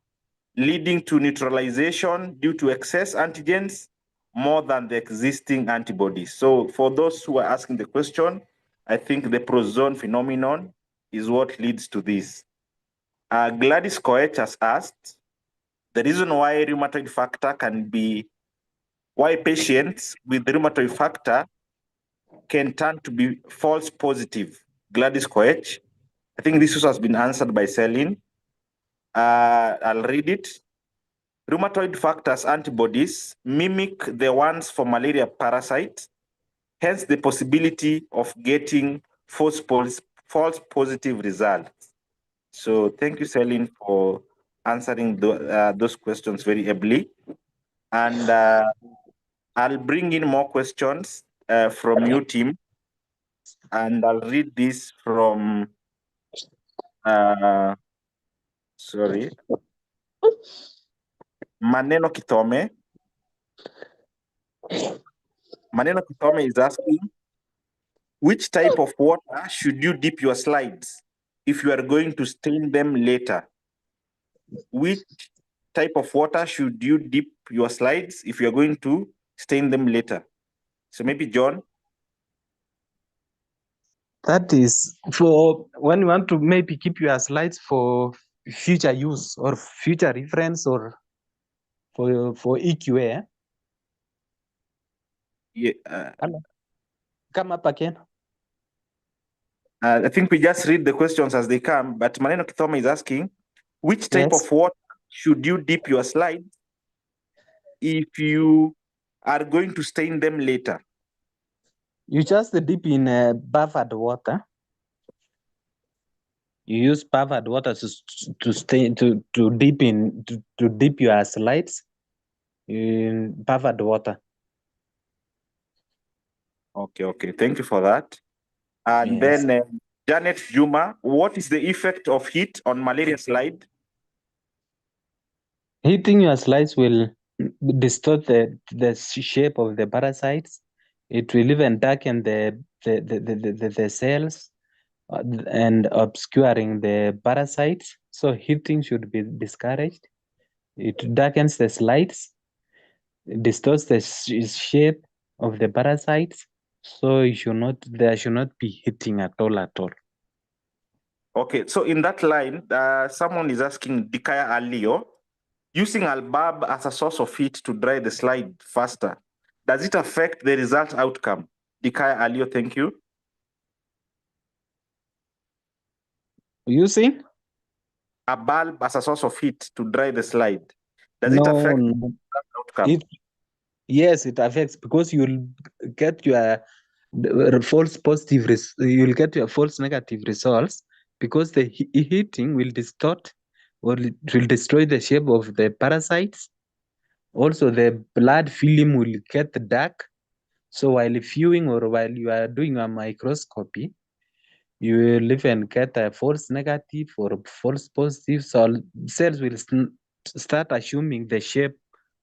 leading to neutralization due to excess antigens more than the existing antibodies. So for those who are asking the question, I think the prozone phenomenon is what leads to this. Gladys Koech has asked, the reason why rheumatoid factor can be, why patients with rheumatoid factor can turn to be false positive. Gladys Koech, I think this has been answered by Celine. I'll read it. Rheumatoid factors antibodies mimic the ones for malaria parasite, hence the possibility of getting false positive results. So thank you, Celine, for answering those questions very ably. And I'll bring in more questions from you, team. And I'll read this from, sorry, Maneno Kitome. Maneno Kitome is asking, which type of water should you dip your slides if you are going to stain them later? Which type of water should you dip your slides if you are going to stain them later? So maybe John? That is for when you want to maybe keep your slides for future use or future reference or for EQA. Yeah, Come up again. I think we just read the questions as they come, but Maneno Kitome is asking, which type of water should you dip your slides if you are going to stain them later? You just dip in buffered water. You use buffered water to dip your slides in buffered water. Okay. Thank you for that. And Yes. then Janet Juma, what is the effect of heat on malaria slide? Heating your slides will distort the shape of the parasites. It will even darken the cells and obscuring the parasites. So heating should be discouraged. It darkens the slides, distorts the shape of the parasites. So there should not be heating at all. Okay, so in that line, someone is asking Dikaya Alio, using Albab as a source of heat to dry the slide faster, does it affect the result outcome? Dikaya Alio, thank you. Using a bulb as a source of heat to dry the slide, does it affect the outcome? Yes, it affects because you'll get your false positive, you'll get your false negative results because the heating will distort or it will destroy the shape of the parasites. Also, the blood film will get dark. So while viewing or while you are doing your microscopy, you will even get a false negative or false positive. So cells will start assuming the shape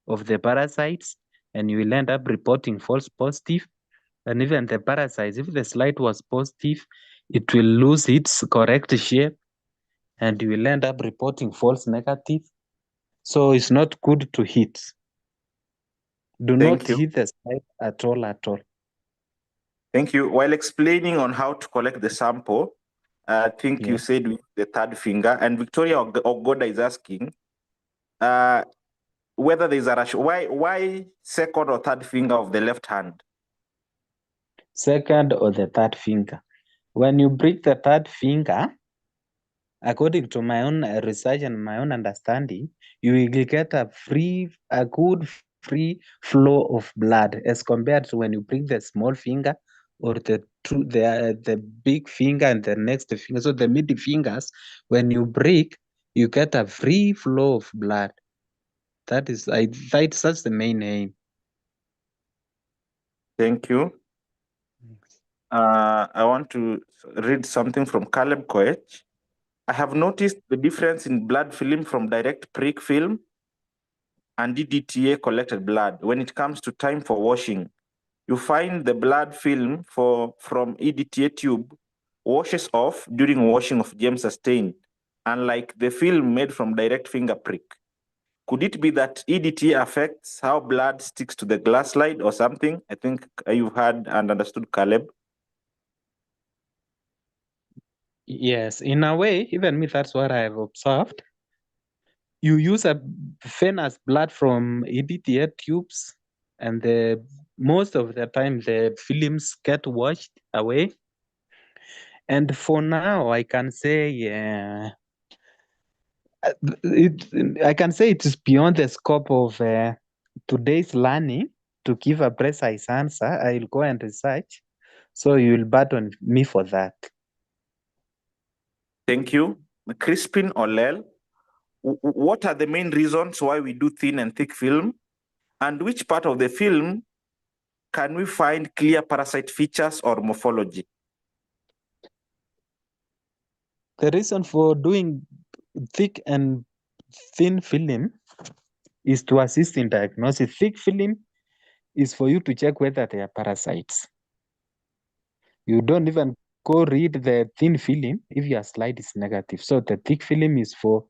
of the parasites and you will end up reporting false positive. And even the parasites, if the slide was positive, it will lose its correct shape and you will end up reporting false negative. So it's not good to hit. Do not hit the slide at all. Thank you. While explaining on how to collect the sample, I think you said with the third finger, and Victoria Ogoda is asking whether there's a rash. Why second or third finger of the left hand? Second or the third finger. When you break the third finger, according to my own research and my own understanding, you will get a good free flow of blood as compared to when you break the small finger or the big finger and the next finger. So the middle fingers, when you break, you get a free flow of blood. That's the main aim. Thank you. I want to read something from Caleb Koech. I have noticed the difference in blood film from direct prick film and DDTA collected blood when it comes to time for washing. You find the blood film from EDTA tube washes off during washing of germ sustained, unlike the film made from direct finger prick. Could it be that EDT affects how blood sticks to the glass slide or something? I think you've heard and understood, Caleb. Yes, in a way, even me, that's what I've observed. You use a venous blood from EDTA tubes, and most of the time the films get washed away. And for now, I can say I can say it is beyond the scope of today's learning to give a precise answer. I'll go and research, so you'll pardon me for that. Thank you. Crispin Olel, what are the main reasons why we do thin and thick film? And which part of the film can we find clear parasite features or morphology? The reason for doing thick and thin film is to assist in diagnosis. Thick film is for you to check whether they are parasites. You don't even go read the thin film if your slide is negative. So the thick film is for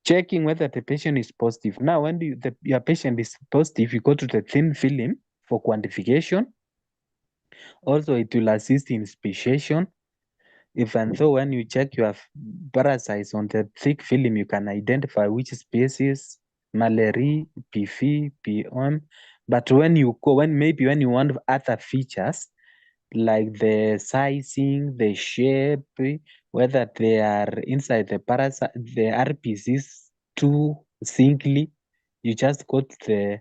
checking whether the patient is positive. Now, when your patient is positive, you go to the thin film for quantification. Also, it will assist in speciation. Even though when you check your parasites on the thick film, you can identify which species, Malaria, PV, PM. But when you want other features, like the sizing, the shape, whether they are inside the parasite, the RPCs too singly, you just got the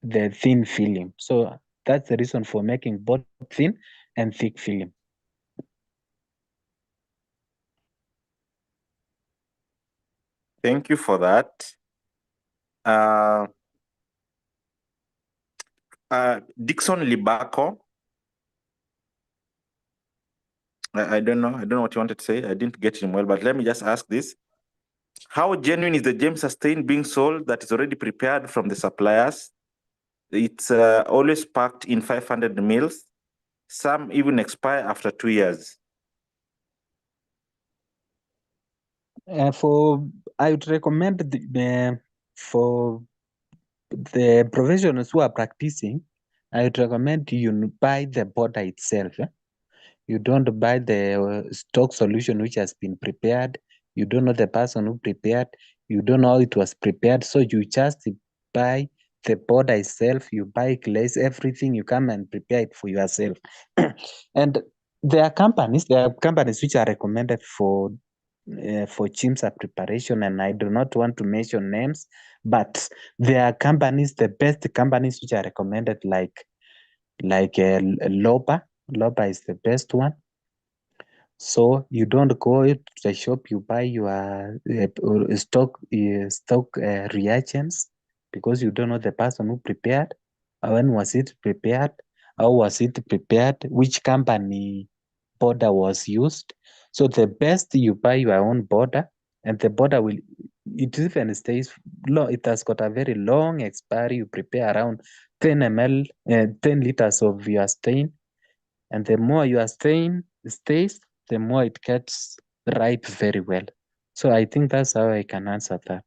thin film. So that's the reason for making both thin and thick film. Thank you for that. Dixon Libako. I don't know what you wanted to say. I didn't get him well, but let me just ask this. How genuine is the gem sustain being sold that is already prepared from the suppliers? It's always packed in 500 mils. Some even expire after 2 years. I would recommend for the professionals who are practicing, I would recommend you buy the powder itself. You don't buy the stock solution which has been prepared. You don't know the person who prepared. You don't know how it was prepared. So you just buy the powder itself. You buy glaze, everything. You come and prepare it for yourself. And there are companies which are recommended for chimsa preparation, and I do not want to mention names, but there are companies, the best companies which are recommended, like Loba. Loba is the best one. So you don't go to the shop, you buy your stock reagents, because you don't know the person who prepared. When was it prepared? How was it prepared? Which company border was used? So the best, you buy your own border, and the border it even stays long. It has got a very long expiry. You prepare around 10 ml, 10 liters of your stain, and the more your stain stays, the more it gets ripe very well. So I think that's how I can answer that.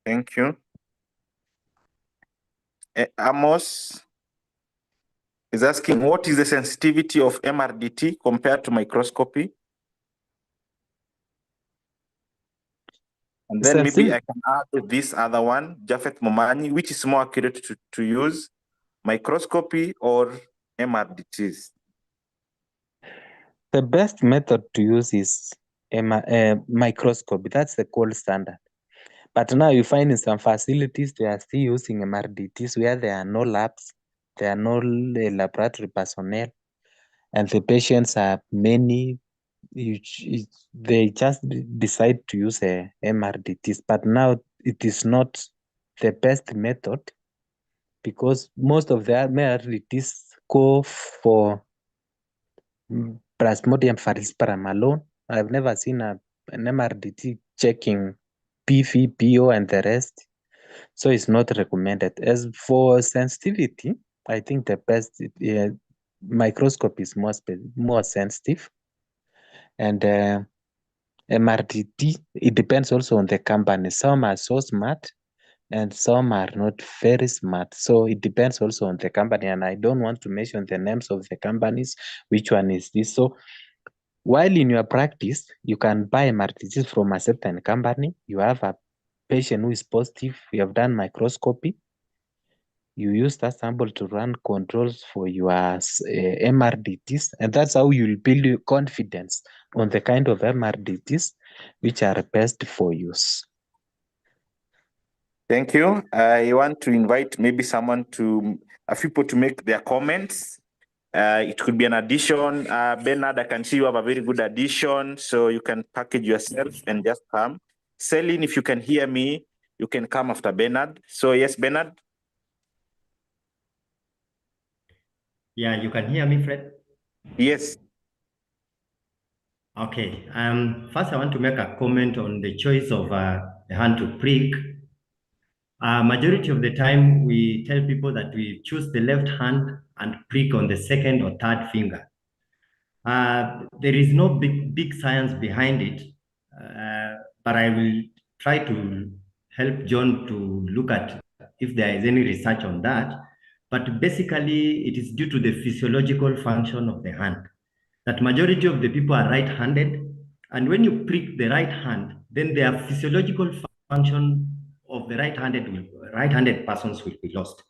Thank you. Amos is asking, what is the sensitivity of MRDT compared to microscopy? And then maybe I can add this other one, Jafet Momani, which is more accurate to use, microscopy or MRDTs? The best method to use is microscopy. That's the gold standard. But now you find in some facilities, they are still using MRDTs where there are no labs, there are no laboratory personnel, and the patients are many. They just decide to use MRDTs. But now it is not the best method, because most of the MRDTs go for Plasmodium falciparum alone. I've never seen an MRDT checking PV, PO, and the rest. So it's not recommended. As for sensitivity, I think the best microscope is more sensitive. And MRDT, it depends also on the company. Some are so smart and some are not very smart. So it depends also on the company. And I don't want to mention the names of the companies, which one is this. So while in your practice, you can buy MRDTs from a certain company. You have a patient who is positive. You have done microscopy. You use that sample to run controls for your MRDTs, and that's how you'll build your confidence on the kind of MRDTs which are best for use. Thank you. I want to invite maybe a few people to make their comments. It could be an addition. Bernard, I can see you have a very good addition, so you can package yourself and just come. Celine, if you can hear me, you can come after Bernard. So yes, Bernard. Yeah, you can hear me, Fred? Yes. Okay. First, I want to make a comment on the choice of the hand to prick. Majority of the time, we tell people that we choose the left hand and prick on the second or third finger. There is no big science behind it, but I will try to help John to look at if there is any research on that. But basically, it is due to the physiological function of the hand. That majority of the people are right-handed, and when you prick the right hand, then their physiological function of the right-handed persons will be lost.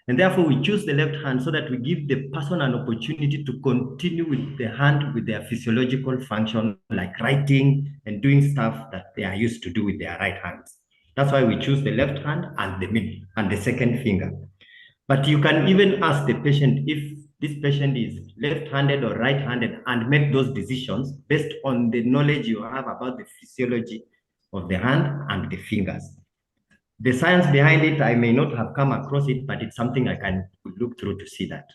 And therefore, we choose the left hand so that we give the person an opportunity to continue with the hand with their physiological function, like writing and doing stuff that they are used to do with their right hands. That's why we choose the left hand and the second finger. But you can even ask the patient if this patient is left-handed or right-handed and make those decisions based on the knowledge you have about the physiology of the hand and the fingers. The science behind it, I may not have come across it, but it's something I can look through to see that.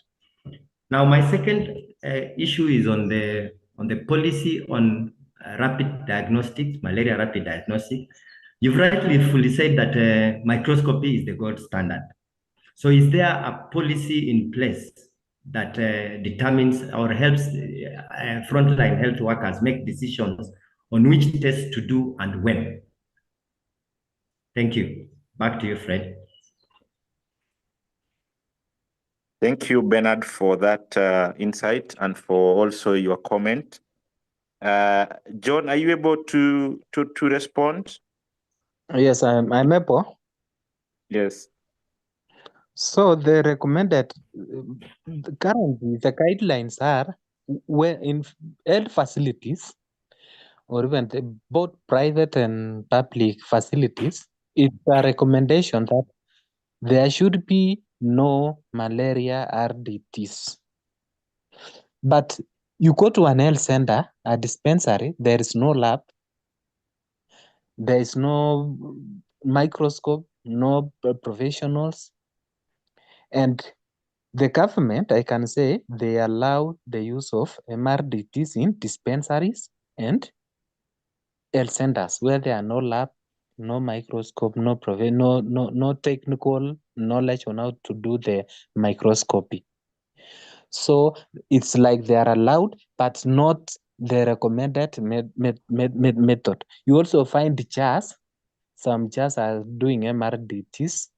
Now, my second issue is on the policy on rapid diagnostics, malaria rapid diagnostic. You've rightly said that microscopy is the gold standard. So is there a policy in place that determines or helps frontline health workers make decisions on which tests to do and when? Thank you. Back to you, Fred. Thank you, Bernard, for that insight and for also your comment. John, are you able to respond? Yes, I'm able. Yes. So the recommended, currently the guidelines are where in health facilities or even both private and public facilities, it's a recommendation that there should be no malaria RDTs. But you go to an health center, a dispensary, there is no lab, there is no microscope, no professionals. And the government, I can say, they allow the use of MRDTs in dispensaries and health centers where there are no lab, no microscope, no technical knowledge on how to do the microscopy. So it's like they are allowed, but not the recommended method. You also find jars. Some jars are doing MRDTs,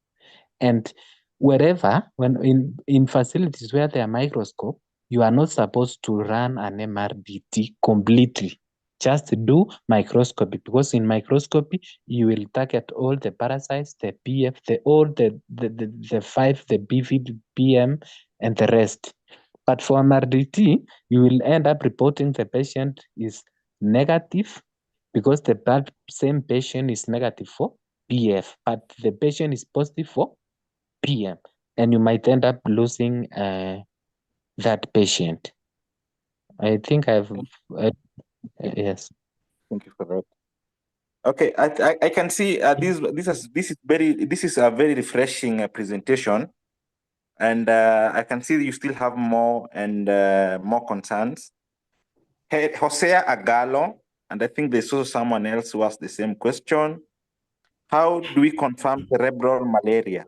and wherever, when in facilities where there are microscope, you are not supposed to run an MRDT completely. Just do microscopy, because in microscopy you will target all the parasites, the PF, the 5, the BV, PM, and the rest. But for MRDT, you will end up reporting the patient is negative because the same patient is negative for PF, but the patient is positive for PM, and you might end up losing that patient. I think I've yes. Thank you for that. Okay, I can see this is a very refreshing presentation, and I can see you still have more and more concerns. Hey, Hosea Agalo, and I think there's also someone else who asked the same question. How do we confirm cerebral malaria?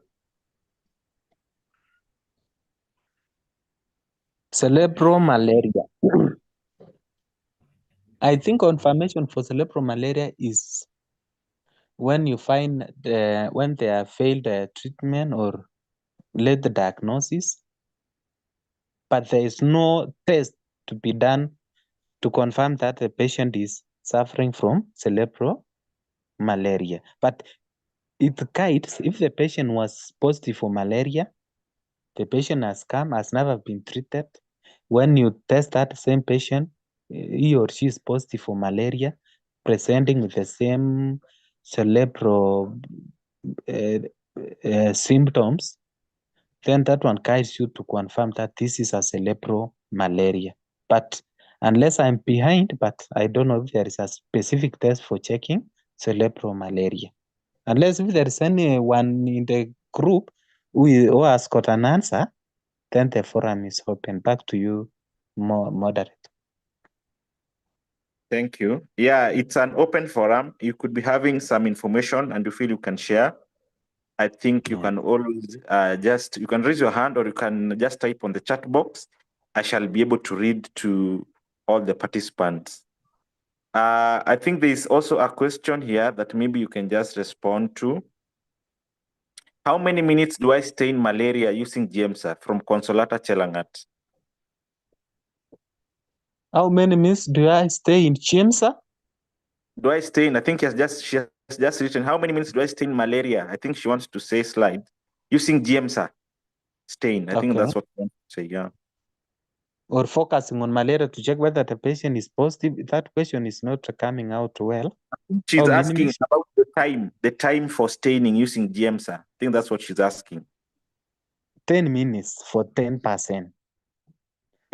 Cerebral malaria. I think confirmation for cerebral malaria is when you find when they have failed treatment or late diagnosis, but there is no test to be done to confirm that the patient is suffering from cerebral malaria. But it guides if the patient was positive for malaria, the patient has come, has never been treated. When you test that same patient, he or she is positive for malaria, presenting with the same cerebral symptoms, then that one guides you to confirm that this is a cerebral malaria. But unless I'm behind, but I don't know if there is a specific test for checking cerebral malaria. Unless if there is anyone in the group who has got an answer, then the forum is open. Back to you, moderator. Thank you. Yeah, it's an open forum. You could be having some information and you feel you can share. I think you can always you can raise your hand or you can just type on the chat box. I shall be able to read to all the participants. I think there is also a question here that maybe you can just respond to. How many minutes do I stain malaria using GMSA from Consolata Chelangat? How many minutes do I stay in GMSA? Do I stain? I think she has just written, how many minutes do I stain malaria? I think she wants to say slide using GMSA stain. I think that's what I want to say, yeah. Or focusing on malaria to check whether the patient is positive. That question is not coming out well. She's asking about the time for staining using GMSA. I think that's what she's asking. 10 minutes for 10%.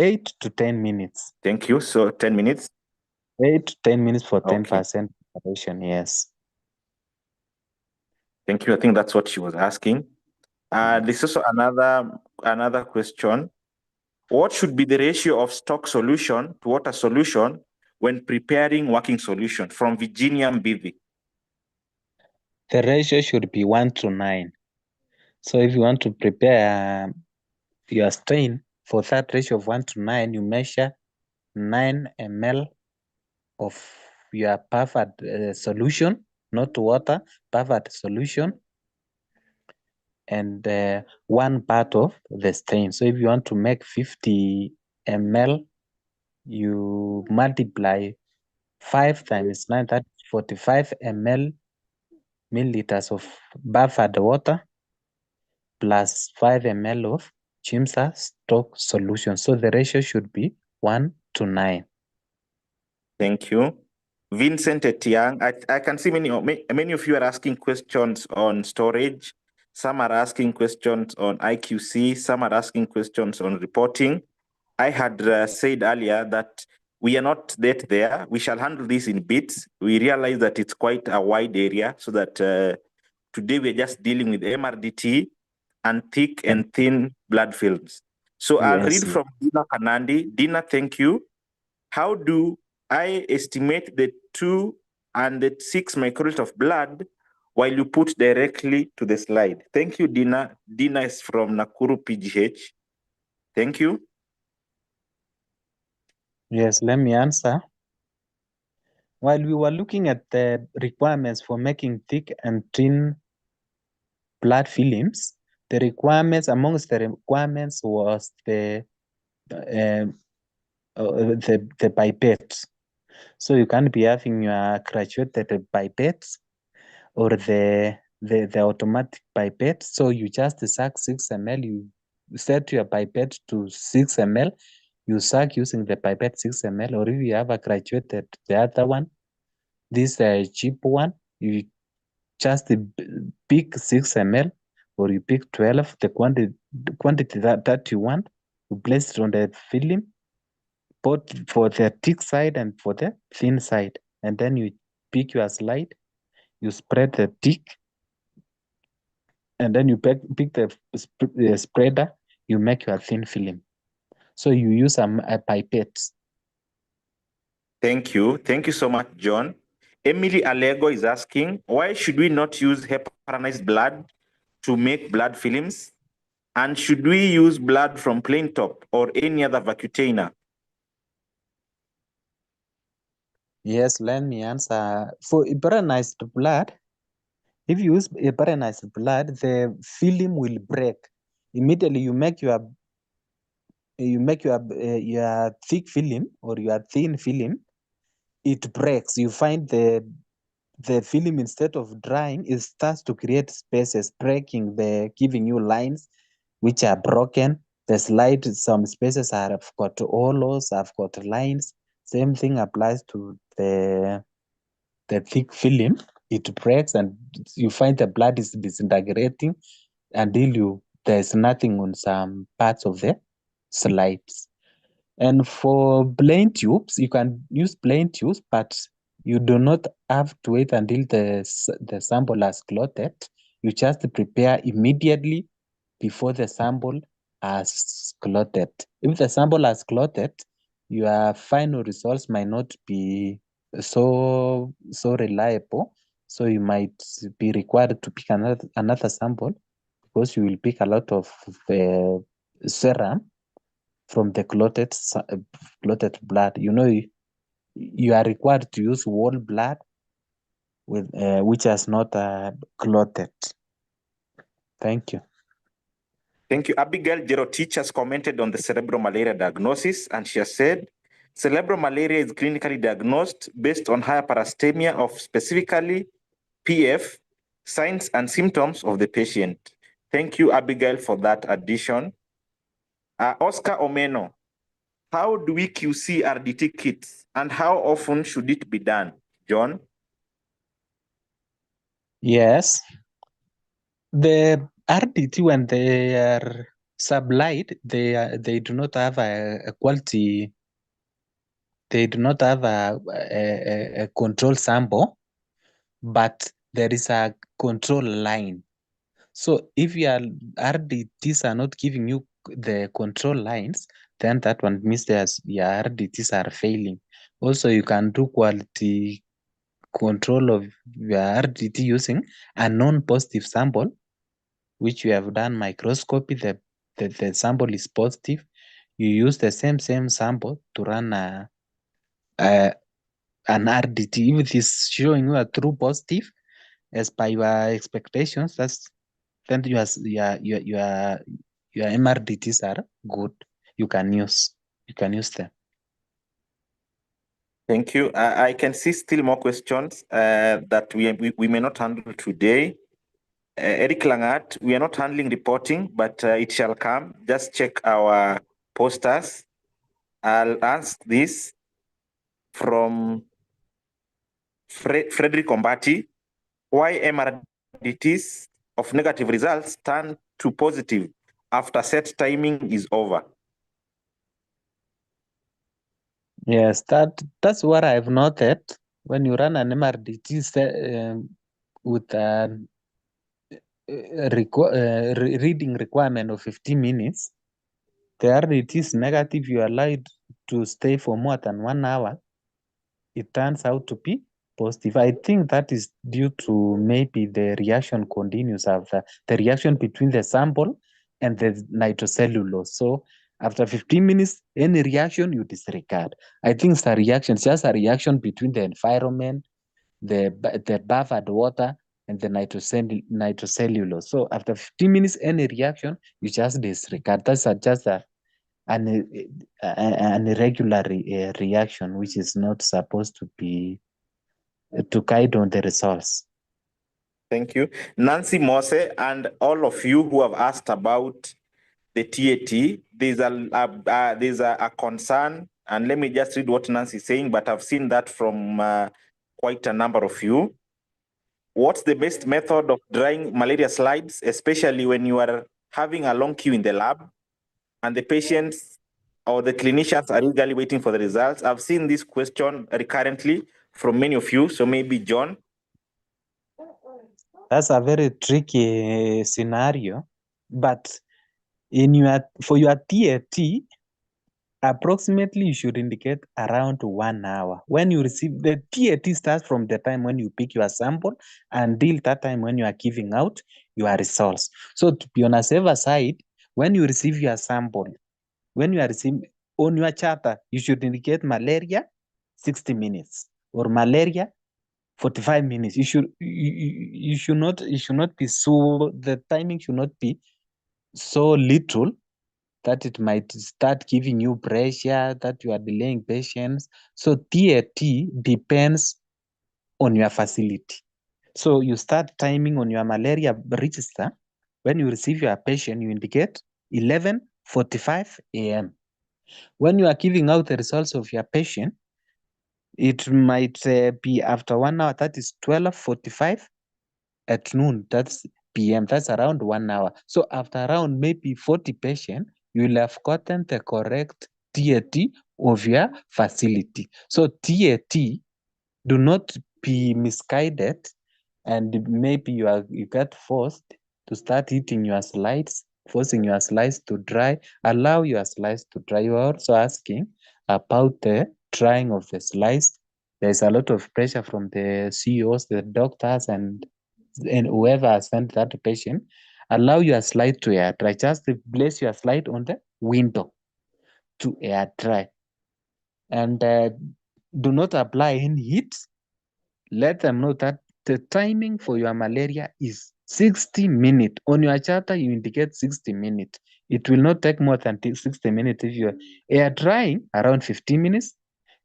8 to 10 minutes. Thank you. So 10 minutes? 8 to 10 minutes for 10% preparation, yes. Thank you. I think that's what she was asking. There's also another question. What should be the ratio of stock solution to water solution when preparing working solution? From Virginia Mbivi. The ratio should be 1:9. So if you want to prepare your stain for that ratio of 1:9, you measure 9 ml of your buffered solution, not water, buffered solution, and 1 part of the stain. So if you want to make 50 ml, you multiply 5 times 9, that's 45 milliliters of buffered water plus 5 ml of GMSA stock solution. So the ratio should be 1:9. Thank you. Vincent Etiang, I can see many of you are asking questions on storage. Some are asking questions on IQC. Some are asking questions on reporting. I had said earlier that we are not yet there. We shall handle this in bits. We realize that it's quite a wide area, so that today we're just dealing with MRDT and thick and thin blood films. So I'll read from Dina Kanandi. Dina, thank you. How do I estimate the 2 and the 6 microliters of blood while you put directly to the slide? Thank you, Dina. Dina is from Nakuru PGH. Thank you. Yes, let me answer. While we were looking at the requirements for making thick and thin blood films, the requirements, amongst the requirements was the pipettes. So you can't be having your graduated pipettes or the automatic pipette. So you just suck 6 ml, you set your pipette to 6 ml, you suck using the pipette 6 ml, or if you have a graduated, the other one, this cheap one, you just pick 6 ml or you pick 12, the quantity that you want, you place it on the film, both for the thick side and for the thin side. And then you pick your slide, you spread the thick, and then you pick the spreader, you make your thin film. So you use a pipette. Thank you. Thank you so much, John. Emily Alego is asking, why should we not use heparinized blood to make blood films? And should we use blood from plain top or any other vacutainer? Yes, let me answer. For heparinized blood, if you use heparinized blood, the film will break. Immediately you make your thick film or your thin film, it breaks. You find the film, instead of drying, it starts to create spaces, breaking, giving you lines which are broken. The slide, some spaces have got hollows, have got lines. Same thing applies to the thick film. It breaks and you find the blood is disintegrating until there's nothing on some parts of the slides. And for plain tubes, you can use plain tubes, but you do not have to wait until the sample has clotted. You just prepare immediately before the sample has clotted. If the sample has clotted, your final results might not be so reliable. So you might be required to pick another sample, because you will pick a lot of serum from the clotted blood. You are required to use whole blood with which has not clotted. Thank you. Thank you. Abigail Jerotich has commented on the cerebral malaria diagnosis, and she has said, cerebral malaria is clinically diagnosed based on hyperasthenia of specifically PF, signs and symptoms of the patient. Thank you, Abigail, for that addition. Oscar Omeno, how do we QC RDT kits and how often should it be done? John? Yes. The RDT, when they are supplied, they do not have a quality. They do not have a control sample, but there is a control line. So if your RDTs are not giving you the control lines, then that one means your RDTs are failing. Also, you can do quality control of your RDT using a non-positive sample, which you have done microscopy. The sample is positive. You use the same sample to run an RDT. If it is showing you a true positive, as by your expectations, then your MRDTs are good. You can use them. Thank you. I can see still more questions that we may not handle today. Eric Langat, we are not handling reporting, but it shall come. Just check our posters. I'll ask this from Frederick Ombati. Why MRDTs of negative results turn to positive after set timing is over? Yes, that's what I've noted. When you run an MRDT with a reading requirement of 15 minutes, the RDT is negative, you are allowed to stay for more than 1 hour. It turns out to be positive. I think that is due to maybe the reaction continues after the reaction between the sample and the nitrocellulose. So after 15 minutes, any reaction you disregard. I think it's a reaction, just a reaction between the environment, the buffered water, and the nitrocellulose. So after 15 minutes, any reaction, you just disregard. That's just an irregular reaction, which is not supposed to be to guide on the results. Thank you. Nancy Mose and all of you who have asked about the TAT, there's a concern, and let me just read what Nancy is saying, but I've seen that from quite a number of you. What's the best method of drying malaria slides, especially when you are having a long queue in the lab and the patients or the clinicians are eagerly waiting for the results? I've seen this question recurrently from many of you, so maybe John. That's a very tricky scenario, but for your TAT, approximately you should indicate around 1 hour. When you receive the TAT starts from the time when you pick your sample until that time when you are giving out your results. So to be on a safer side, when you receive your sample, when you are receiving on your charter, you should indicate malaria 60 minutes. or malaria, 45 minutes. You should not be so, the timing should not be so little that it might start giving you pressure, that you are delaying patients. So TAT depends on your facility. So you start timing on your malaria register. When you receive your patient, you indicate 11:45 a.m. When you are giving out the results of your patient, it might be after 1 hour, that is 12:45 at noon, that's PM, that's around 1 hour. So after around maybe 40 patients, you will have gotten the correct TAT of your facility. So TAT, do not be misguided, and maybe you get forced to start eating your slides, forcing your slides to dry. Allow your slides to dry. You are also asking about the drying of the slides. There's a lot of pressure from the CEOs, the doctors, and whoever has sent that patient. Allow your slide to air dry. Just place your slide on the window to air dry. And do not apply any heat. Let them know that the timing for your malaria is 60 minutes. On your charter, you indicate 60 minutes. It will not take more than 60 minutes if you are air drying around 15 minutes.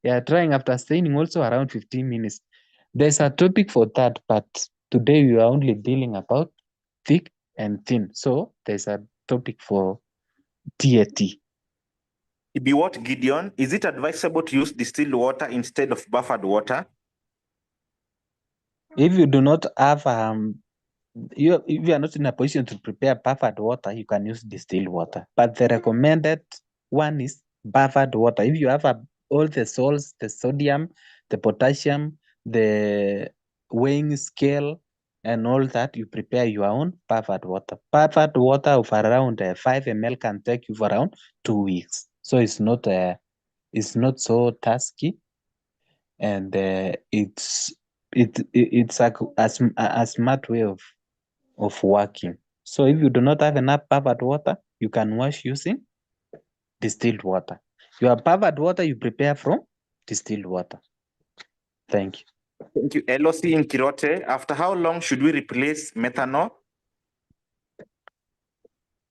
Air drying after staining also around 15 minutes. There's a topic for that, but today we are only dealing about thick and thin. So there's a topic for TAT. Be what, Gideon? Is it advisable to use distilled water instead of buffered water? If you do not have if you are not in a position to prepare buffered water, you can use distilled water. But the recommended one is buffered water. If you have all the salts, the sodium, the potassium, the weighing scale, and all that, you prepare your own buffered water. Buffered water of around 5 ml can take you for around 2 weeks. So it's not so tasky, and it's a smart way of working. So if you do not have enough buffered water, you can wash using distilled water. Your buffered water you prepare from distilled water. Thank you. Thank you. LOC in Kirote, after how long should we replace methanol?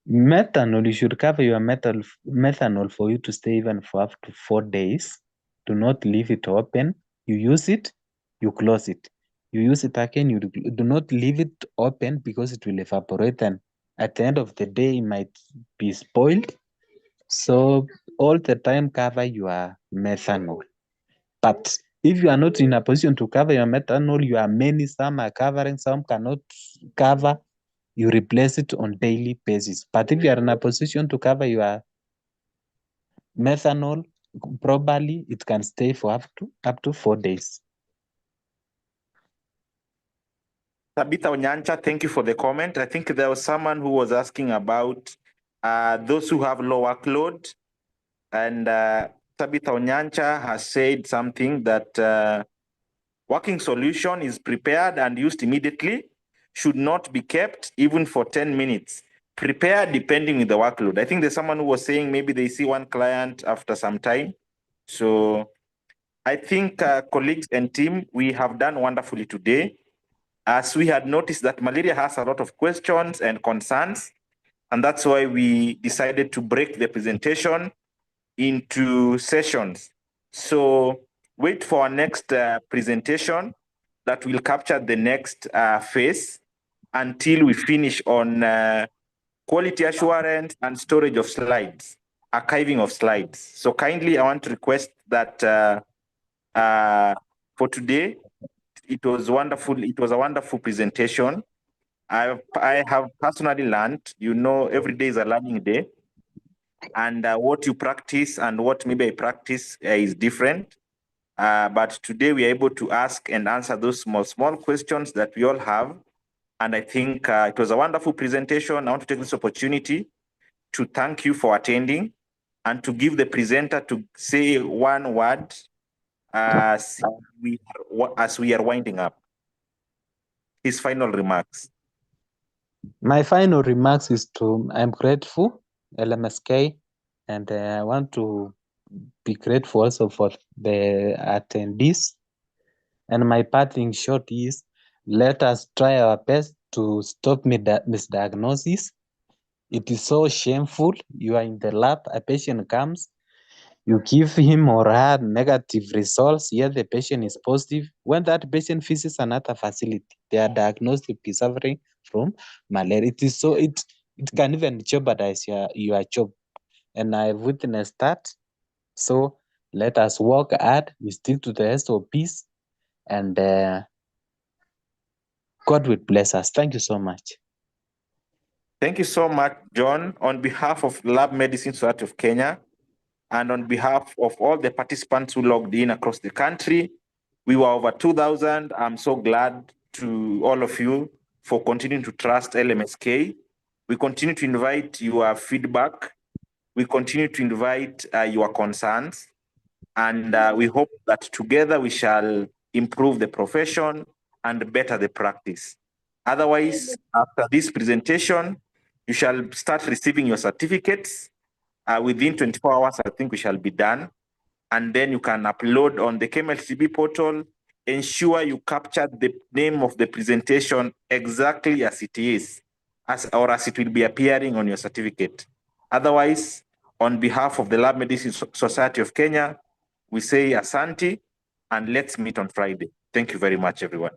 Methanol, you should cover your methanol for you to stay even for up to 4 days. Do not leave it open. You use it, you close it. You use it again, you do not leave it open because it will evaporate, and at the end of the day, it might be spoiled. So all the time cover your methanol. But if you are not in a position to cover your methanol, you are many, some are covering, some cannot cover, you replace it on daily basis. But if you are in a position to cover your methanol properly, it can stay for up to 4 days. Tabitha Onyancha, thank you for the comment. I think there was someone who was asking about those who have low workload. And Tabitha Onyancha has said something that working solution is prepared and used immediately, should not be kept even for 10 minutes. Prepare depending with the workload. I think there's someone who was saying maybe they see one client after some time. So I think colleagues and team, we have done wonderfully today. As we had noticed that malaria has a lot of questions and concerns, and that's why we decided to break the presentation into sessions. So wait for our next presentation that will capture the next phase until we finish on quality assurance and storage of slides, archiving of slides. So kindly, I want to request that for today, it was wonderful. It was a wonderful presentation. I have personally learned, every day is a learning day. And what you practice and what maybe I practice is different. But today we are able to ask and answer those small questions that we all have. And I think it was a wonderful presentation. I want to take this opportunity to thank you for attending and to give the presenter to say one word as we are winding up. His final remarks. My final remarks is I'm grateful, LMSK, and I want to be grateful also for the attendees And my parting shot is, let us try our best to stop misdiagnosis. It is so shameful. You are in the lab, a patient comes, you give him or her negative results, yet the patient is positive. When that patient visits another facility, they are diagnosed to be suffering from malaria. It is so, it can even jeopardize your job. And I've witnessed that. So let us work hard, we stick to the SOPs, and God will bless us. Thank you so much. Thank you so much, John. On behalf of Lab Medicine Society of Kenya, and on behalf of all the participants who logged in across the country, we were over 2,000. I'm so glad to all of you for continuing to trust LMSK. We continue to invite your feedback. We continue to invite your concerns. And we hope that together we shall improve the profession and better the practice. Otherwise, after this presentation, you shall start receiving your certificates. Within 24 hours, I think we shall be done. And then you can upload on the KMLCB portal. Ensure you capture the name of the presentation exactly as it is, or as it will be appearing on your certificate. Otherwise, on behalf of the Lab Medicine Society of Kenya, we say asante, and let's meet on Friday. Thank you very much, everyone.